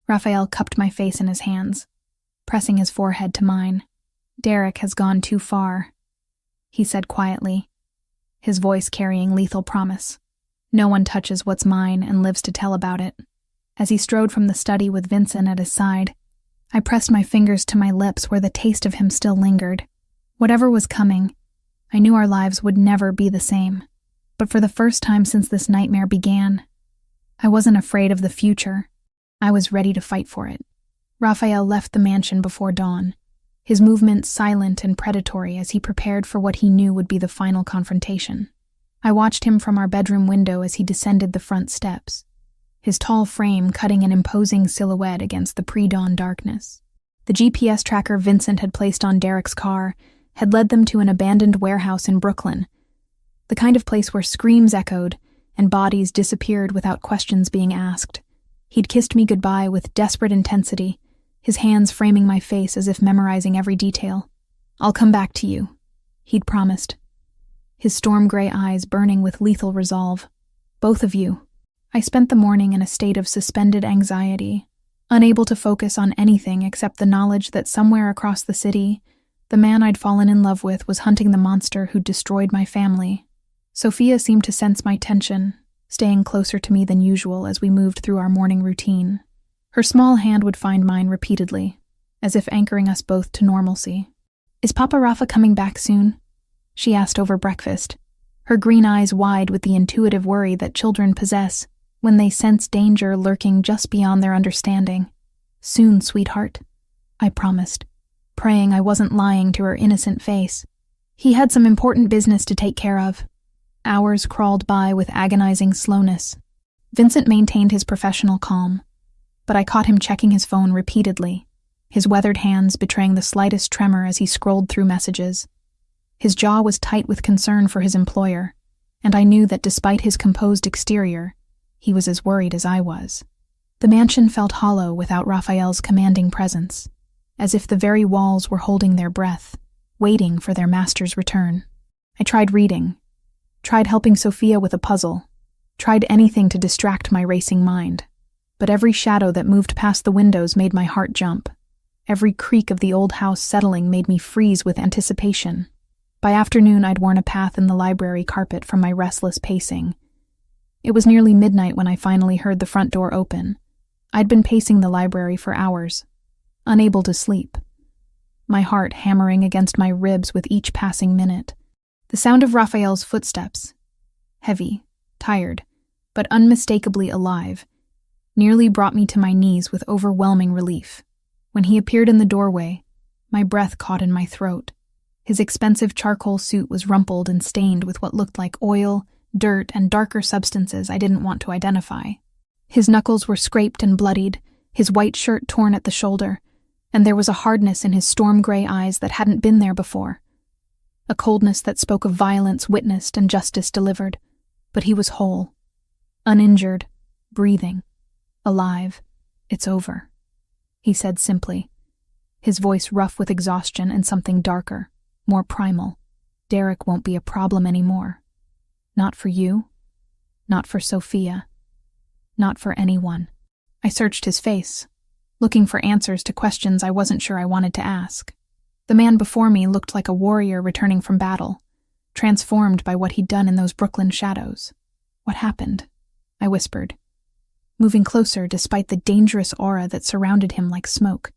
Raphael cupped my face in his hands, pressing his forehead to mine. Derek has gone too far, he said quietly, his voice carrying lethal promise. No one touches what's mine and lives to tell about it. As he strode from the study with Vincent at his side, I pressed my fingers to my lips where the taste of him still lingered. Whatever was coming, I knew our lives would never be the same. But for the first time since this nightmare began, I wasn't afraid of the future. I was ready to fight for it. Raphael left the mansion before dawn, his movements silent and predatory as he prepared for what he knew would be the final confrontation. I watched him from our bedroom window as he descended the front steps, his tall frame cutting an imposing silhouette against the pre-dawn darkness. The GPS tracker Vincent had placed on Derek's car had led them to an abandoned warehouse in Brooklyn, the kind of place where screams echoed and bodies disappeared without questions being asked. He'd kissed me goodbye with desperate intensity, his hands framing my face as if memorizing every detail. I'll come back to you, he'd promised, his storm-gray eyes burning with lethal resolve. Both of you. I spent the morning in a state of suspended anxiety, unable to focus on anything except the knowledge that somewhere across the city, the man I'd fallen in love with was hunting the monster who'd destroyed my family. Sophia seemed to sense my tension, staying closer to me than usual as we moved through our morning routine. Her small hand would find mine repeatedly, as if anchoring us both to normalcy. Is Papa Rafa coming back soon? She asked over breakfast, her green eyes wide with the intuitive worry that children possess when they sense danger lurking just beyond their understanding. Soon, sweetheart, I promised, praying I wasn't lying to her innocent face. He had some important business to take care of. Hours crawled by with agonizing slowness. Vincent maintained his professional calm, but I caught him checking his phone repeatedly, his weathered hands betraying the slightest tremor as he scrolled through messages. His jaw was tight with concern for his employer, and I knew that despite his composed exterior, he was as worried as I was. The mansion felt hollow without Raphael's commanding presence, as if the very walls were holding their breath, waiting for their master's return. I tried reading, tried helping Sophia with a puzzle, tried anything to distract my racing mind. But every shadow that moved past the windows made my heart jump. Every creak of the old house settling made me freeze with anticipation. By afternoon, I'd worn a path in the library carpet from my restless pacing. It was nearly midnight when I finally heard the front door open. I'd been pacing the library for hours, unable to sleep, my heart hammering against my ribs with each passing minute. The sound of Raphael's footsteps, heavy, tired, but unmistakably alive, nearly brought me to my knees with overwhelming relief. When he appeared in the doorway, my breath caught in my throat. His expensive charcoal suit was rumpled and stained with what looked like oil, dirt, and darker substances I didn't want to identify. His knuckles were scraped and bloodied, his white shirt torn at the shoulder, and there was a hardness in his storm-gray eyes that hadn't been there before. A coldness that spoke of violence witnessed and justice delivered. But he was whole, uninjured, breathing, alive. "It's over," he said simply, his voice rough with exhaustion and something darker, more primal. "Derek won't be a problem anymore. Not for you, not for Sophia, not for anyone." I searched his face, looking for answers to questions I wasn't sure I wanted to ask. The man before me looked like a warrior returning from battle, transformed by what he'd done in those Brooklyn shadows. "What happened?" I whispered, moving closer despite the dangerous aura that surrounded him like smoke.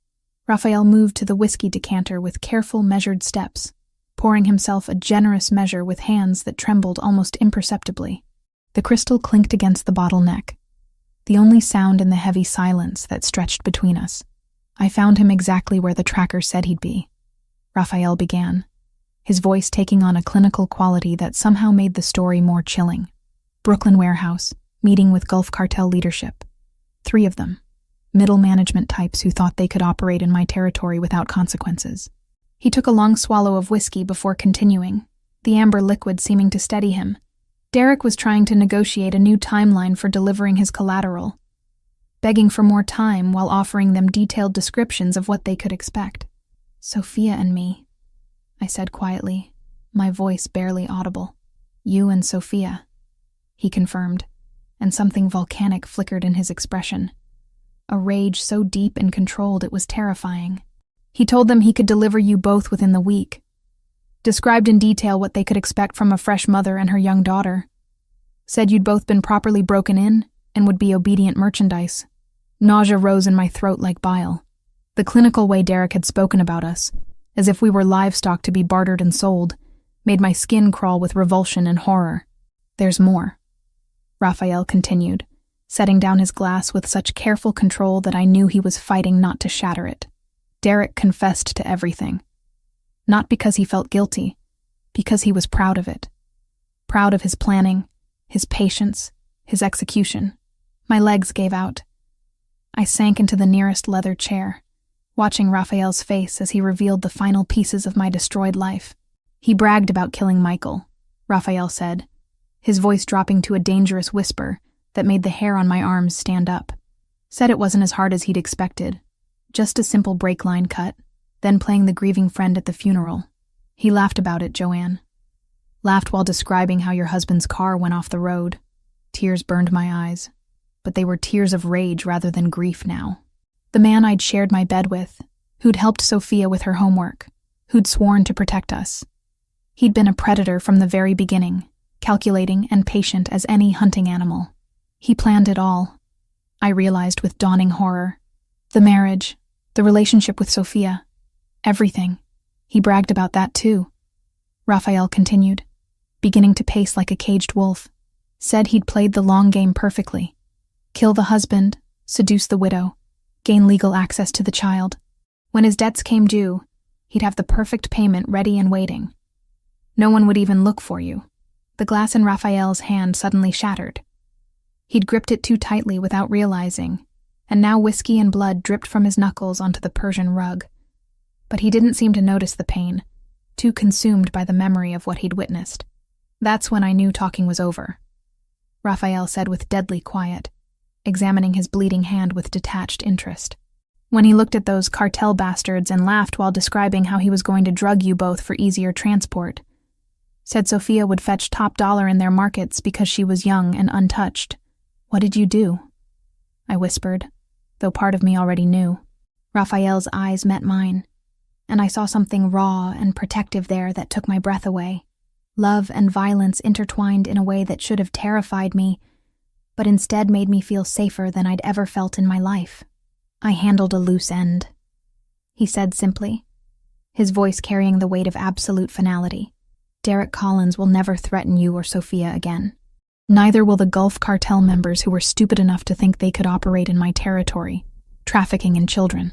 Raphael moved to the whiskey decanter with careful, measured steps, pouring himself a generous measure with hands that trembled almost imperceptibly. The crystal clinked against the bottle neck, the only sound in the heavy silence that stretched between us. "I found him exactly where the tracker said he'd be," Raphael began, his voice taking on a clinical quality that somehow made the story more chilling. "Brooklyn warehouse, meeting with Gulf Cartel leadership. 3 of them, middle management types who thought they could operate in my territory without consequences." He took a long swallow of whiskey before continuing, the amber liquid seeming to steady him. Derek was trying to negotiate a new timeline for delivering his collateral, begging for more time while offering them detailed descriptions of what they could expect. "Sophia and me," I said quietly, my voice barely audible. "You and Sophia," he confirmed, and something volcanic flickered in his expression. A rage so deep and controlled it was terrifying. He told them he could deliver you both within the week. Described in detail what they could expect from a fresh mother and her young daughter. Said you'd both been properly broken in and would be obedient merchandise. Nausea rose in my throat like bile. The clinical way Derek had spoken about us, as if we were livestock to be bartered and sold, made my skin crawl with revulsion and horror. "There's more," Raphael continued, setting down his glass with such careful control that I knew he was fighting not to shatter it. Derek confessed to everything. Not because he felt guilty, because he was proud of it. Proud of his planning, his patience, his execution. My legs gave out. I sank into the nearest leather chair, watching Raphael's face as he revealed the final pieces of my destroyed life. "He bragged about killing Michael," Raphael said, his voice dropping to a dangerous whisper that made the hair on my arms stand up. Said it wasn't as hard as he'd expected. Just a simple break line cut, then playing the grieving friend at the funeral. "He laughed about it, Joanne. Laughed while describing how your husband's car went off the road. Tears burned my eyes, but they were tears of rage rather than grief now. The man I'd shared my bed with, who'd helped Sophia with her homework, who'd sworn to protect us. He'd been a predator from the very beginning, calculating and patient as any hunting animal. He planned it all, I realized with dawning horror. The marriage, the relationship with Sophia, everything. He bragged about that too," Raphael continued, beginning to pace like a caged wolf. "Said he'd played the long game perfectly. Kill the husband, seduce the widow, gain legal access to the child. When his debts came due, he'd have the perfect payment ready and waiting. No one would even look for you." The glass in Raphael's hand suddenly shattered. He'd gripped it too tightly without realizing, and now whiskey and blood dripped from his knuckles onto the Persian rug. But he didn't seem to notice the pain, too consumed by the memory of what he'd witnessed. "That's when I knew talking was over," Raphael said with deadly quiet, examining his bleeding hand with detached interest. "When he looked at those cartel bastards and laughed while describing how he was going to drug you both for easier transport. Said Sophia would fetch top dollar in their markets because she was young and untouched. What did you do? I whispered, though part of me already knew. Raphael's eyes met mine, and I saw something raw and protective there that took my breath away. Love and violence intertwined in a way that should have terrified me, but instead made me feel safer than I'd ever felt in my life. I handled a loose end, he said simply, his voice carrying the weight of absolute finality. Derek Collins will never threaten you or Sophia again. Neither will the Gulf Cartel members who were stupid enough to think they could operate in my territory, trafficking in children.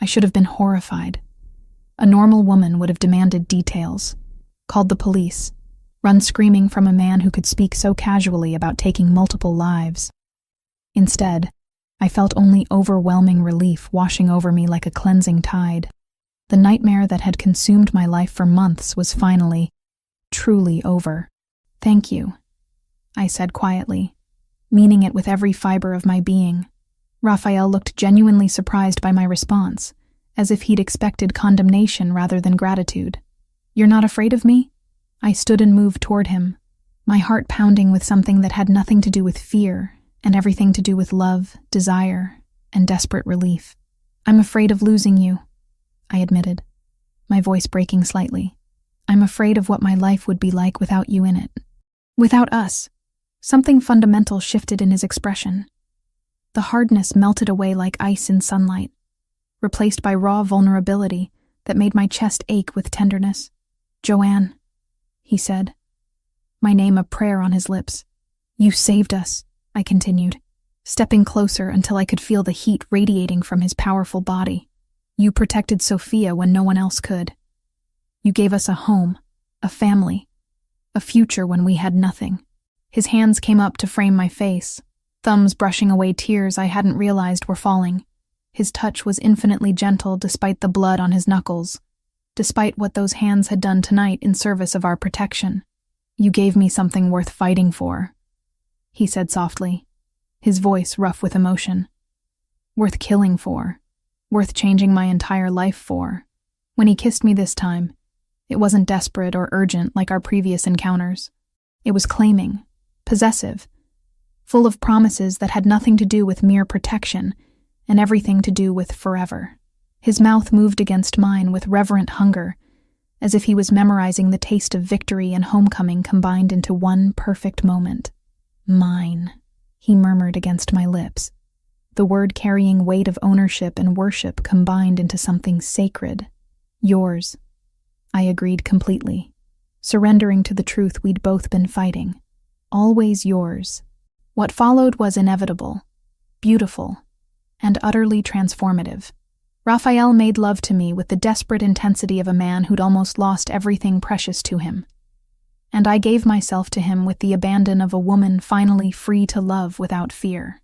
I should have been horrified. A normal woman would have demanded details, called the police, run screaming from a man who could speak so casually about taking multiple lives. Instead, I felt only overwhelming relief washing over me like a cleansing tide. The nightmare that had consumed my life for months was finally, truly over. Thank you, I said quietly, meaning it with every fiber of my being. Raphael looked genuinely surprised by my response, as if he'd expected condemnation rather than gratitude. You're not afraid of me? I stood and moved toward him, my heart pounding with something that had nothing to do with fear and everything to do with love, desire, and desperate relief. I'm afraid of losing you, I admitted, my voice breaking slightly. I'm afraid of what my life would be like without you in it. Without us. Something fundamental shifted in his expression. The hardness melted away like ice in sunlight, replaced by raw vulnerability that made my chest ache with tenderness. Joanne, he said, my name a prayer on his lips. You saved us, I continued, stepping closer until I could feel the heat radiating from his powerful body. You protected Sophia when no one else could. You gave us a home, a family, a future when we had nothing. His hands came up to frame my face, thumbs brushing away tears I hadn't realized were falling. His touch was infinitely gentle despite the blood on his knuckles, despite what those hands had done tonight in service of our protection. You gave me something worth fighting for, he said softly, his voice rough with emotion. Worth killing for, worth changing my entire life for. When he kissed me this time, it wasn't desperate or urgent like our previous encounters. It was claiming, possessive, full of promises that had nothing to do with mere protection and everything to do with forever. His mouth moved against mine with reverent hunger, as if he was memorizing the taste of victory and homecoming combined into one perfect moment. Mine, he murmured against my lips, the word carrying weight of ownership and worship combined into something sacred. Yours, I agreed completely, surrendering to the truth we'd both been fighting. Always yours. What followed was inevitable, beautiful, and utterly transformative. Raphael made love to me with the desperate intensity of a man who'd almost lost everything precious to him. And I gave myself to him with the abandon of a woman finally free to love without fear.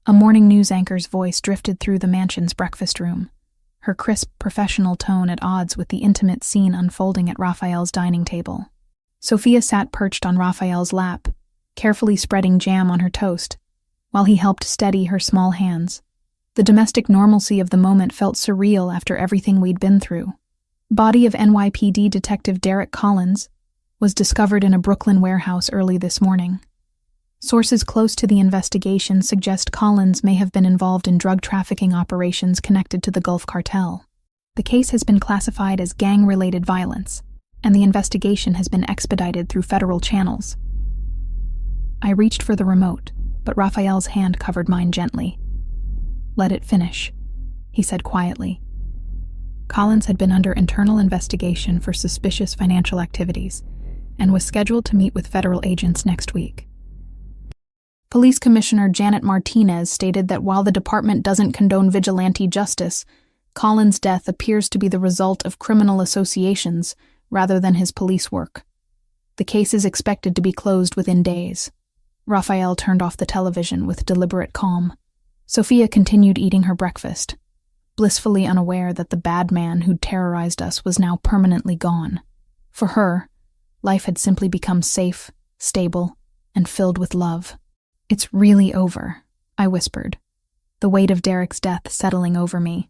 A morning news anchor's voice drifted through the mansion's breakfast room, her crisp professional tone at odds with the intimate scene unfolding at Raphael's dining table. Sophia sat perched on Raphael's lap, carefully spreading jam on her toast, while he helped steady her small hands. The domestic normalcy of the moment felt surreal after everything we'd been through. Body of NYPD Detective Derek Collins was discovered in a Brooklyn warehouse early this morning. Sources close to the investigation suggest Collins may have been involved in drug trafficking operations connected to the Gulf Cartel. The case has been classified as gang-related violence, and the investigation has been expedited through federal channels. I reached for the remote, but Raphael's hand covered mine gently. Let it finish, he said quietly. Collins had been under internal investigation for suspicious financial activities and was scheduled to meet with federal agents next week. Police Commissioner Janet Martinez stated that while the department doesn't condone vigilante justice, Collins' death appears to be the result of criminal associations rather than his police work. The case is expected to be closed within days. Raphael turned off the television with deliberate calm. Sophia continued eating her breakfast, blissfully unaware that the bad man who'd terrorized us was now permanently gone. For her, life had simply become safe, stable, and filled with love. It's really over, I whispered, the weight of Derek's death settling over me.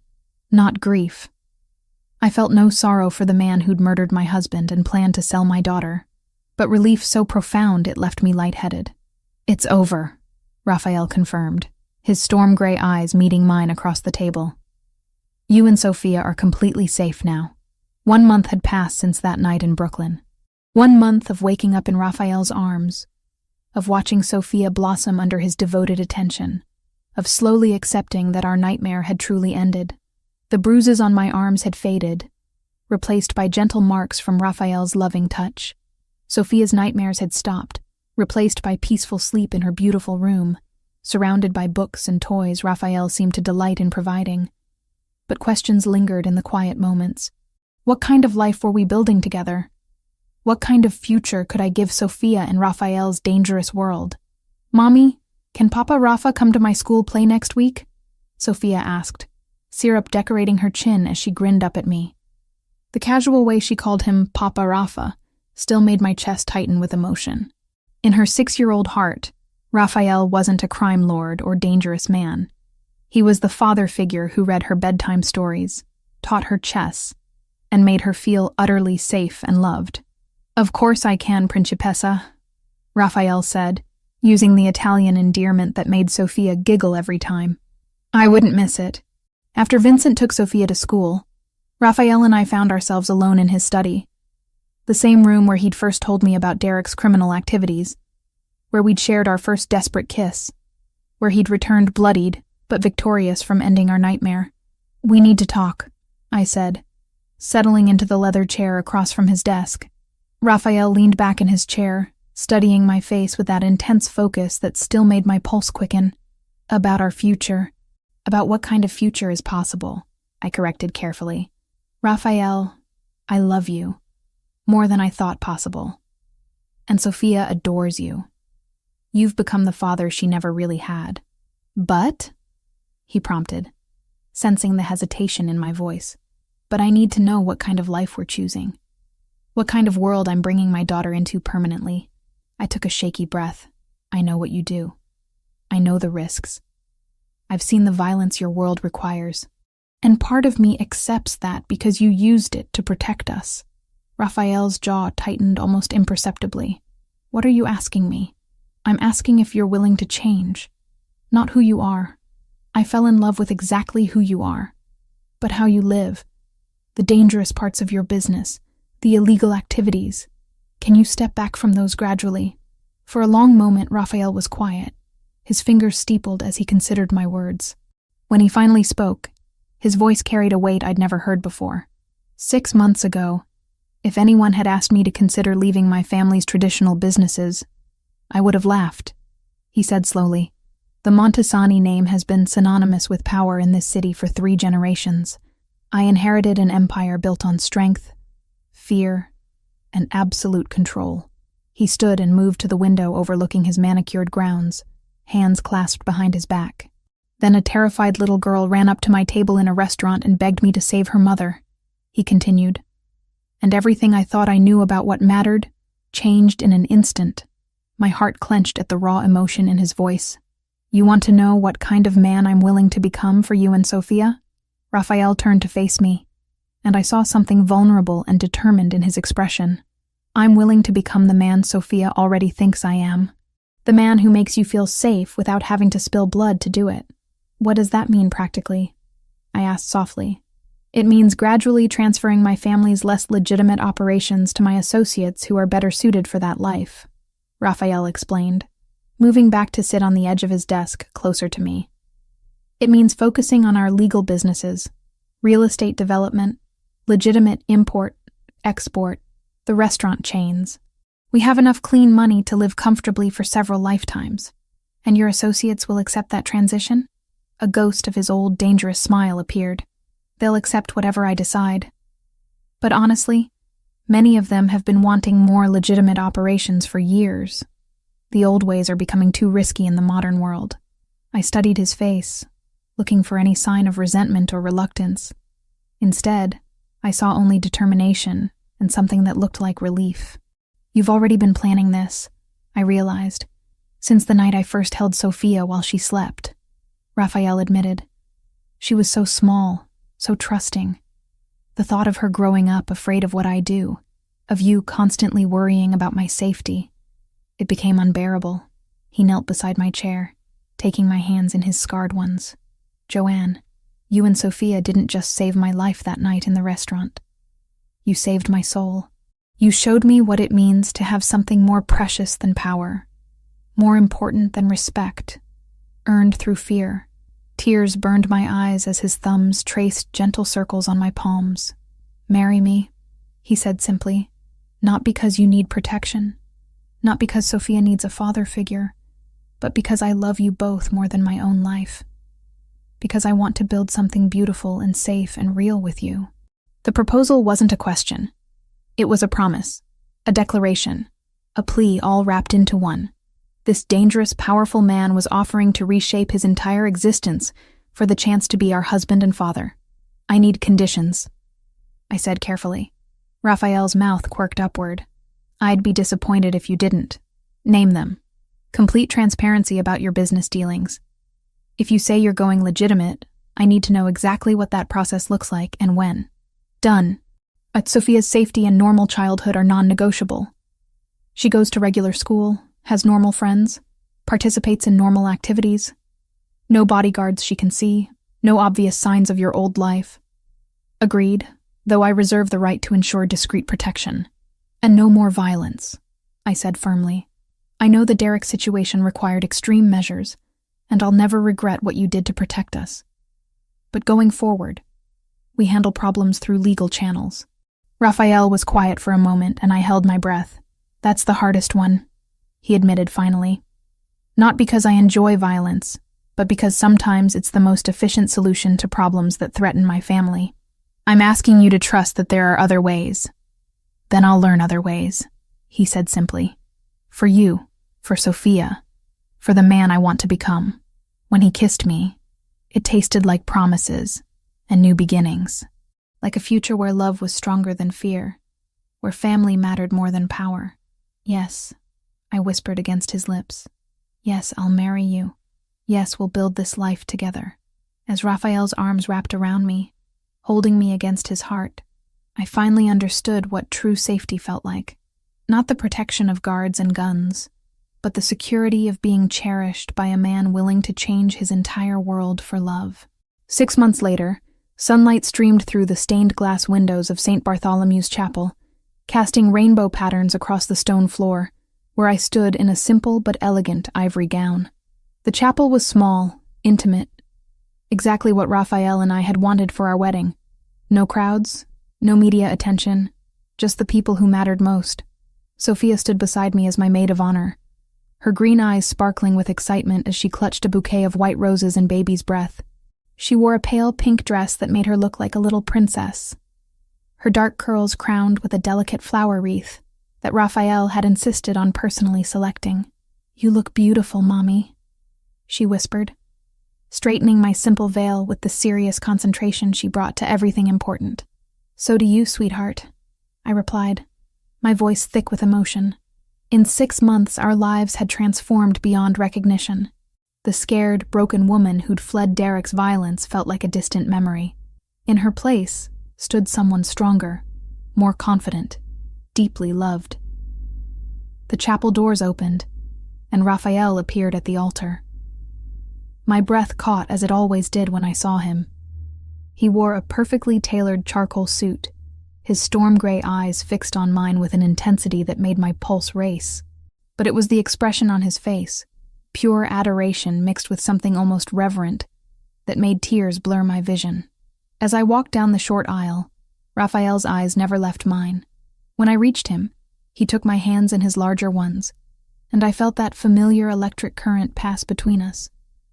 Not grief. I felt no sorrow for the man who'd murdered my husband and planned to sell my daughter, but relief so profound it left me lightheaded. "It's over," Raphael confirmed, his storm-gray eyes meeting mine across the table. "You and Sophia are completely safe now." 1 month had passed since that night in Brooklyn. 1 month of waking up in Raphael's arms, of watching Sophia blossom under his devoted attention, of slowly accepting that our nightmare had truly ended. The bruises on my arms had faded, replaced by gentle marks from Raphael's loving touch. Sophia's nightmares had stopped, replaced by peaceful sleep in her beautiful room, surrounded by books and toys Raphael seemed to delight in providing. But questions lingered in the quiet moments. What kind of life were we building together? What kind of future could I give Sophia in Raphael's dangerous world? "Mommy, can Papa Rafa come to my school play next week?" Sophia asked, syrup decorating her chin as she grinned up at me. The casual way she called him Papa Rafa still made my chest tighten with emotion. In her 6-year-old heart, Raphael wasn't a crime lord or dangerous man. He was the father figure who read her bedtime stories, taught her chess, and made her feel utterly safe and loved. "Of course I can, Principessa," Raphael said, using the Italian endearment that made Sophia giggle every time. I wouldn't miss it. After Vincent took Sophia to school, Raphael and I found ourselves alone in his study. The same room where he'd first told me about Derek's criminal activities, where we'd shared our first desperate kiss, where he'd returned bloodied but victorious from ending our nightmare. "We need to talk," I said, settling into the leather chair across from his desk. Raphael leaned back in his chair, studying my face with that intense focus that still made my pulse quicken. "About our future. About what kind of future is possible," I corrected carefully. "Raphael, I love you. More than I thought possible. And Sophia adores you. You've become the father she never really had." "But?" he prompted, sensing the hesitation in my voice. "But I need to know what kind of life we're choosing. What kind of world I'm bringing my daughter into permanently." I took a shaky breath. "I know what you do. I know the risks. I've seen the violence your world requires. And part of me accepts that because you used it to protect us." Raphael's jaw tightened almost imperceptibly. "What are you asking me?" "I'm asking if you're willing to change. Not who you are. I fell in love with exactly who you are. But how you live. The dangerous parts of your business. The illegal activities. Can you step back from those gradually?" For a long moment, Raphael was quiet, his fingers steepled as he considered my words. When he finally spoke, his voice carried a weight I'd never heard before. 6 months ago, if anyone had asked me to consider leaving my family's traditional businesses, I would have laughed, he said slowly. "The Montesani name has been synonymous with power in this city for 3 generations. I inherited an empire built on strength, fear, and absolute control." He stood and moved to the window overlooking his manicured grounds, hands clasped behind his back. "Then a terrified little girl ran up to my table in a restaurant and begged me to save her mother," he continued. "And everything I thought I knew about what mattered changed in an instant." My heart clenched at the raw emotion in his voice. "You want to know what kind of man I'm willing to become for you and Sophia?" Raphael turned to face me, and I saw something vulnerable and determined in his expression. "I'm willing to become the man Sophia already thinks I am. The man who makes you feel safe without having to spill blood to do it." "What does that mean practically?" I asked softly. "It means gradually transferring my family's less legitimate operations to my associates who are better suited for that life," Raphael explained, moving back to sit on the edge of his desk closer to me. "It means focusing on our legal businesses, real estate development, legitimate import, export, the restaurant chains. We have enough clean money to live comfortably for several lifetimes. And your associates will accept that transition?" A ghost of his old dangerous smile appeared. "They'll accept whatever I decide. But honestly, many of them have been wanting more legitimate operations for years. The old ways are becoming too risky in the modern world." I studied his face, looking for any sign of resentment or reluctance. Instead, I saw only determination and something that looked like relief. "You've already been planning this," I realized, "since the night I first held Sophia while she slept," Raphael admitted. "She was so small, so trusting. The thought of her growing up afraid of what I do, of you constantly worrying about my safety, it became unbearable. He knelt beside my chair, taking my hands in his scarred ones. Joanne, you and Sophia didn't just save my life that night in the restaurant. You saved my soul. You showed me what it means to have something more precious than power, more important than respect, earned through fear. Tears burned my eyes as his thumbs traced gentle circles on my palms. Marry me, he said simply, not because you need protection, not because Sophia needs a father figure, but because I love you both more than my own life. Because I want to build something beautiful and safe and real with you. The proposal wasn't a question. It was a promise, a declaration, a plea all wrapped into one. This dangerous, powerful man was offering to reshape his entire existence for the chance to be our husband and father. I need conditions, I said carefully. Raphael's mouth quirked upward. I'd be disappointed if you didn't. Name them. Complete transparency about your business dealings. If you say you're going legitimate, I need to know exactly what that process looks like and when. Done. Sophia's safety and normal childhood are non-negotiable. She goes to regular school, has normal friends, participates in normal activities. No bodyguards she can see, no obvious signs of your old life. Agreed, though I reserve the right to ensure discreet protection. And no more violence, I said firmly. I know the Derek situation required extreme measures, and I'll never regret what you did to protect us. But going forward, we handle problems through legal channels. Raphael was quiet for a moment, and I held my breath. That's the hardest one, he admitted finally. Not because I enjoy violence, but because sometimes it's the most efficient solution to problems that threaten my family. I'm asking you to trust that there are other ways. Then I'll learn other ways, he said simply. For you, for Sophia, for the man I want to become. When he kissed me, it tasted like promises and new beginnings, like a future where love was stronger than fear, where family mattered more than power. Yes, I whispered against his lips. Yes, I'll marry you. Yes, we'll build this life together. As Raphael's arms wrapped around me, holding me against his heart, I finally understood what true safety felt like. Not the protection of guards and guns, but the security of being cherished by a man willing to change his entire world for love. 6 months later, sunlight streamed through the stained glass windows of St. Bartholomew's Chapel, casting rainbow patterns across the stone floor, where I stood in a simple but elegant ivory gown. The chapel was small, intimate, exactly what Raphael and I had wanted for our wedding. No crowds, no media attention, just the people who mattered most. Sophia stood beside me as my maid of honor, her green eyes sparkling with excitement as she clutched a bouquet of white roses and baby's breath. She wore a pale pink dress that made her look like a little princess, her dark curls crowned with a delicate flower wreath that Raphael had insisted on personally selecting. You look beautiful, Mommy, she whispered, straightening my simple veil with the serious concentration she brought to everything important. So do you, sweetheart, I replied, my voice thick with emotion. In 6 months, our lives had transformed beyond recognition. The scared, broken woman who'd fled Derek's violence felt like a distant memory. In her place stood someone stronger, more confident, deeply loved. The chapel doors opened, and Raphael appeared at the altar. My breath caught as it always did when I saw him. He wore a perfectly tailored charcoal suit, his storm-gray eyes fixed on mine with an intensity that made my pulse race. But it was the expression on his face, pure adoration mixed with something almost reverent, that made tears blur my vision. As I walked down the short aisle, Raphael's eyes never left mine. When I reached him, he took my hands in his larger ones, and I felt that familiar electric current pass between us.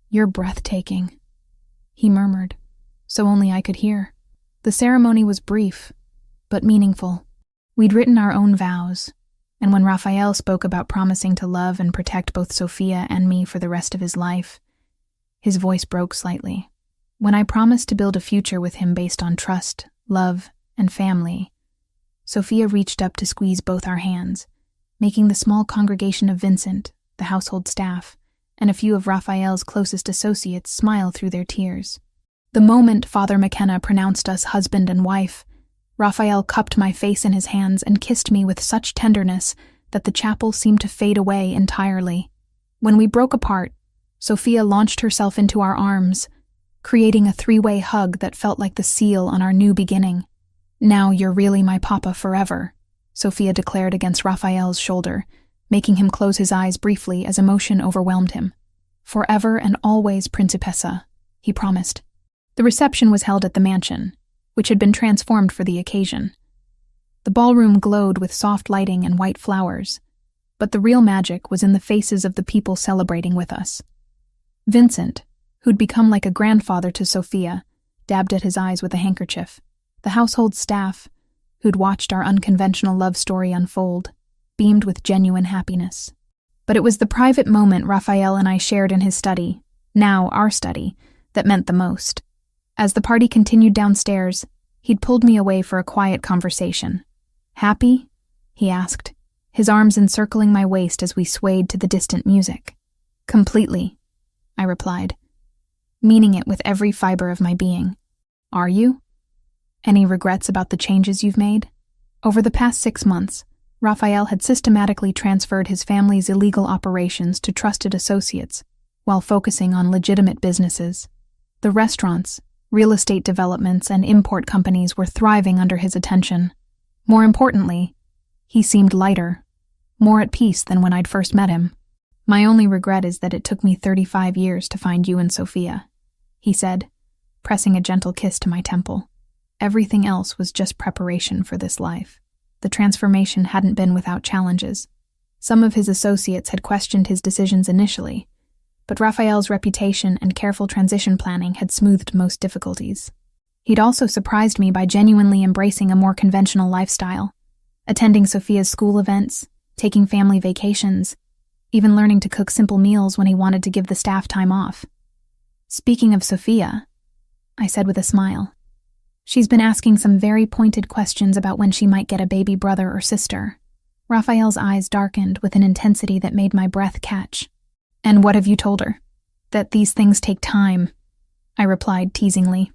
You're breathtaking, he murmured, so only I could hear. The ceremony was brief, but meaningful. We'd written our own vows, and when Raphael spoke about promising to love and protect both Sophia and me for the rest of his life, his voice broke slightly. When I promised to build a future with him based on trust, love, and family, Sophia reached up to squeeze both our hands, making the small congregation of Vincent, the household staff, and a few of Raphael's closest associates smile through their tears. The moment Father McKenna pronounced us husband and wife, Raphael cupped my face in his hands and kissed me with such tenderness that the chapel seemed to fade away entirely. When we broke apart, Sophia launched herself into our arms, creating a three-way hug that felt like the seal on our new beginning. "Now you're really my papa forever," Sophia declared against Raphael's shoulder, making him close his eyes briefly as emotion overwhelmed him. "Forever and always, Principessa," he promised. The reception was held at the mansion, which had been transformed for the occasion. The ballroom glowed with soft lighting and white flowers, but the real magic was in the faces of the people celebrating with us. Vincent, who'd become like a grandfather to Sophia, dabbed at his eyes with a handkerchief. The household staff, who'd watched our unconventional love story unfold, beamed with genuine happiness. But it was the private moment Raphael and I shared in his study, now our study, that meant the most. As the party continued downstairs, he'd pulled me away for a quiet conversation. "Happy?" he asked, his arms encircling my waist as we swayed to the distant music. "Completely," I replied, meaning it with every fiber of my being. "Are you? Any regrets about the changes you've made?" Over the past 6 months, Raphael had systematically transferred his family's illegal operations to trusted associates, while focusing on legitimate businesses. The restaurants, real estate developments, and import companies were thriving under his attention. More importantly, he seemed lighter, more at peace than when I'd first met him. "My only regret is that it took me 35 years to find you and Sophia," he said, pressing a gentle kiss to my temple. "Everything else was just preparation for this life." The transformation hadn't been without challenges. Some of his associates had questioned his decisions initially, but Raphael's reputation and careful transition planning had smoothed most difficulties. He'd also surprised me by genuinely embracing a more conventional lifestyle, attending Sophia's school events, taking family vacations, even learning to cook simple meals when he wanted to give the staff time off. "Speaking of Sophia," I said with a smile, "she's been asking some very pointed questions about when she might get a baby brother or sister." Raphael's eyes darkened with an intensity that made my breath catch. "And what have you told her?" "That these things take time," I replied teasingly,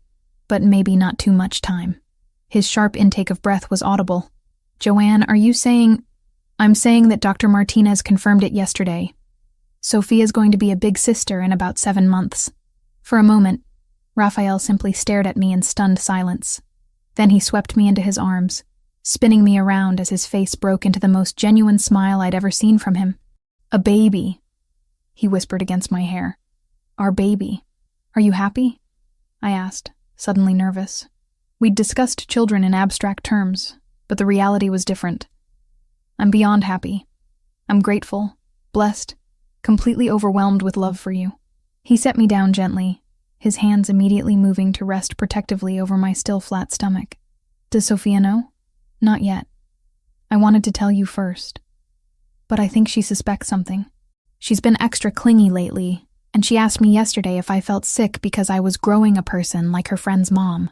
"but maybe not too much time." His sharp intake of breath was audible. "Joanne, are you saying—" "I'm saying that Dr. Martinez confirmed it yesterday. Sophia's going to be a big sister in about 7 months." For a moment, Raphael simply stared at me in stunned silence. Then he swept me into his arms, spinning me around as his face broke into the most genuine smile I'd ever seen from him. "A baby," he whispered against my hair. "Our baby. Are you happy?" I asked, suddenly nervous. We'd discussed children in abstract terms, but the reality was different. "I'm beyond happy. I'm grateful, blessed, completely overwhelmed with love for you." He set me down gently, his hands immediately moving to rest protectively over my still flat stomach. "Does Sophia know?" "Not yet. I wanted to tell you first. But I think she suspects something. She's been extra clingy lately, and she asked me yesterday if I felt sick because I was growing a person like her friend's mom."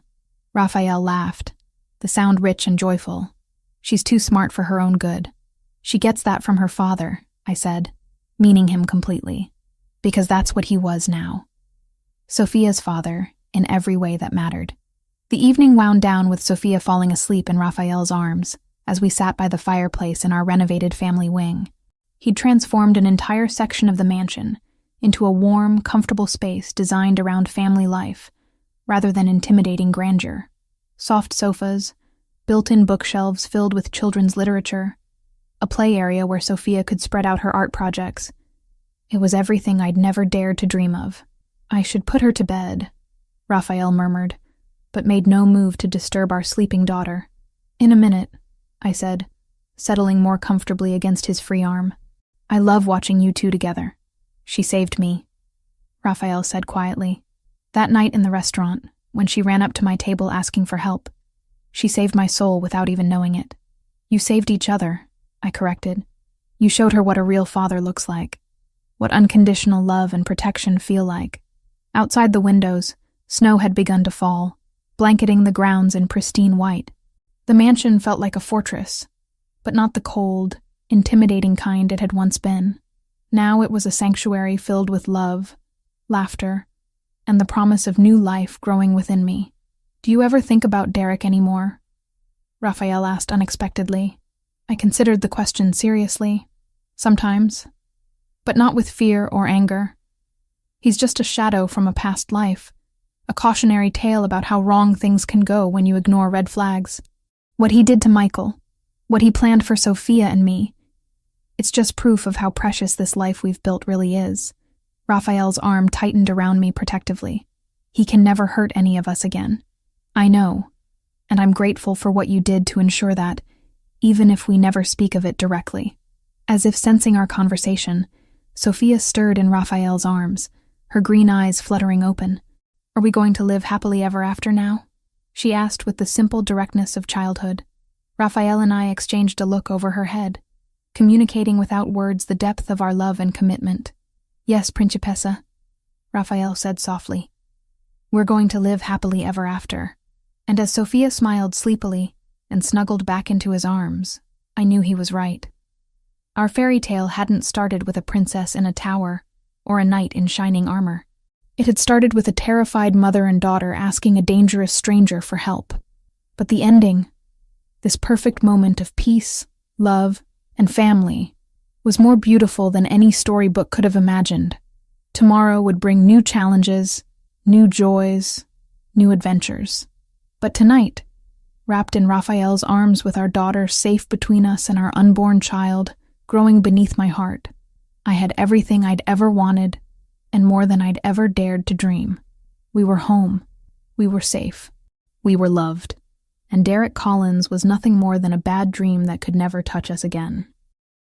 Raphael laughed, the sound rich and joyful. "She's too smart for her own good. She gets that from her father," I said, meaning him completely, because that's what he was now. Sophia's father, in every way that mattered. The evening wound down with Sophia falling asleep in Raphael's arms as we sat by the fireplace in our renovated family wing. He'd transformed an entire section of the mansion into a warm, comfortable space designed around family life, rather than intimidating grandeur. Soft sofas, built-in bookshelves filled with children's literature, a play area where Sophia could spread out her art projects. It was everything I'd never dared to dream of. "I should put her to bed," Raphael murmured, but made no move to disturb our sleeping daughter. "In a minute," I said, settling more comfortably against his free arm. "I love watching you two together." "She saved me," Raphael said quietly. "That night in the restaurant, when she ran up to my table asking for help, she saved my soul without even knowing it." "You saved each other," I corrected. "You showed her what a real father looks like, what unconditional love and protection feel like." Outside the windows, snow had begun to fall, blanketing the grounds in pristine white. The mansion felt like a fortress, but not the cold, intimidating kind it had once been. Now it was a sanctuary filled with love, laughter, and the promise of new life growing within me. "Do you ever think about Derek anymore?" Raphael asked unexpectedly. I considered the question seriously. Sometimes. But not with fear or anger. He's just a shadow from a past life. A cautionary tale about how wrong things can go when you ignore red flags. What he did to Michael. What he planned for Sophia and me. It's just proof of how precious this life we've built really is. Raphael's arm tightened around me protectively. He can never hurt any of us again. I know, and I'm grateful for what you did to ensure that, even if we never speak of it directly. As if sensing our conversation, Sophia stirred in Raphael's arms, her green eyes fluttering open. Are we going to live happily ever after now? She asked with the simple directness of childhood. Raphael and I exchanged a look over her head, communicating without words the depth of our love and commitment. Yes, Principessa, Raphael said softly. We're going to live happily ever after. And as Sophia smiled sleepily and snuggled back into his arms, I knew he was right. Our fairy tale hadn't started with a princess in a tower or a knight in shining armor. It had started with a terrified mother and daughter asking a dangerous stranger for help. But the ending, this perfect moment of peace, love, and family, was more beautiful than any storybook could have imagined. Tomorrow would bring new challenges, new joys, new adventures. But tonight, wrapped in Raphael's arms with our daughter safe between us and our unborn child growing beneath my heart, I had everything I'd ever wanted and more than I'd ever dared to dream. We were home. We were safe. We were loved. And Derek Collins was nothing more than a bad dream that could never touch us again.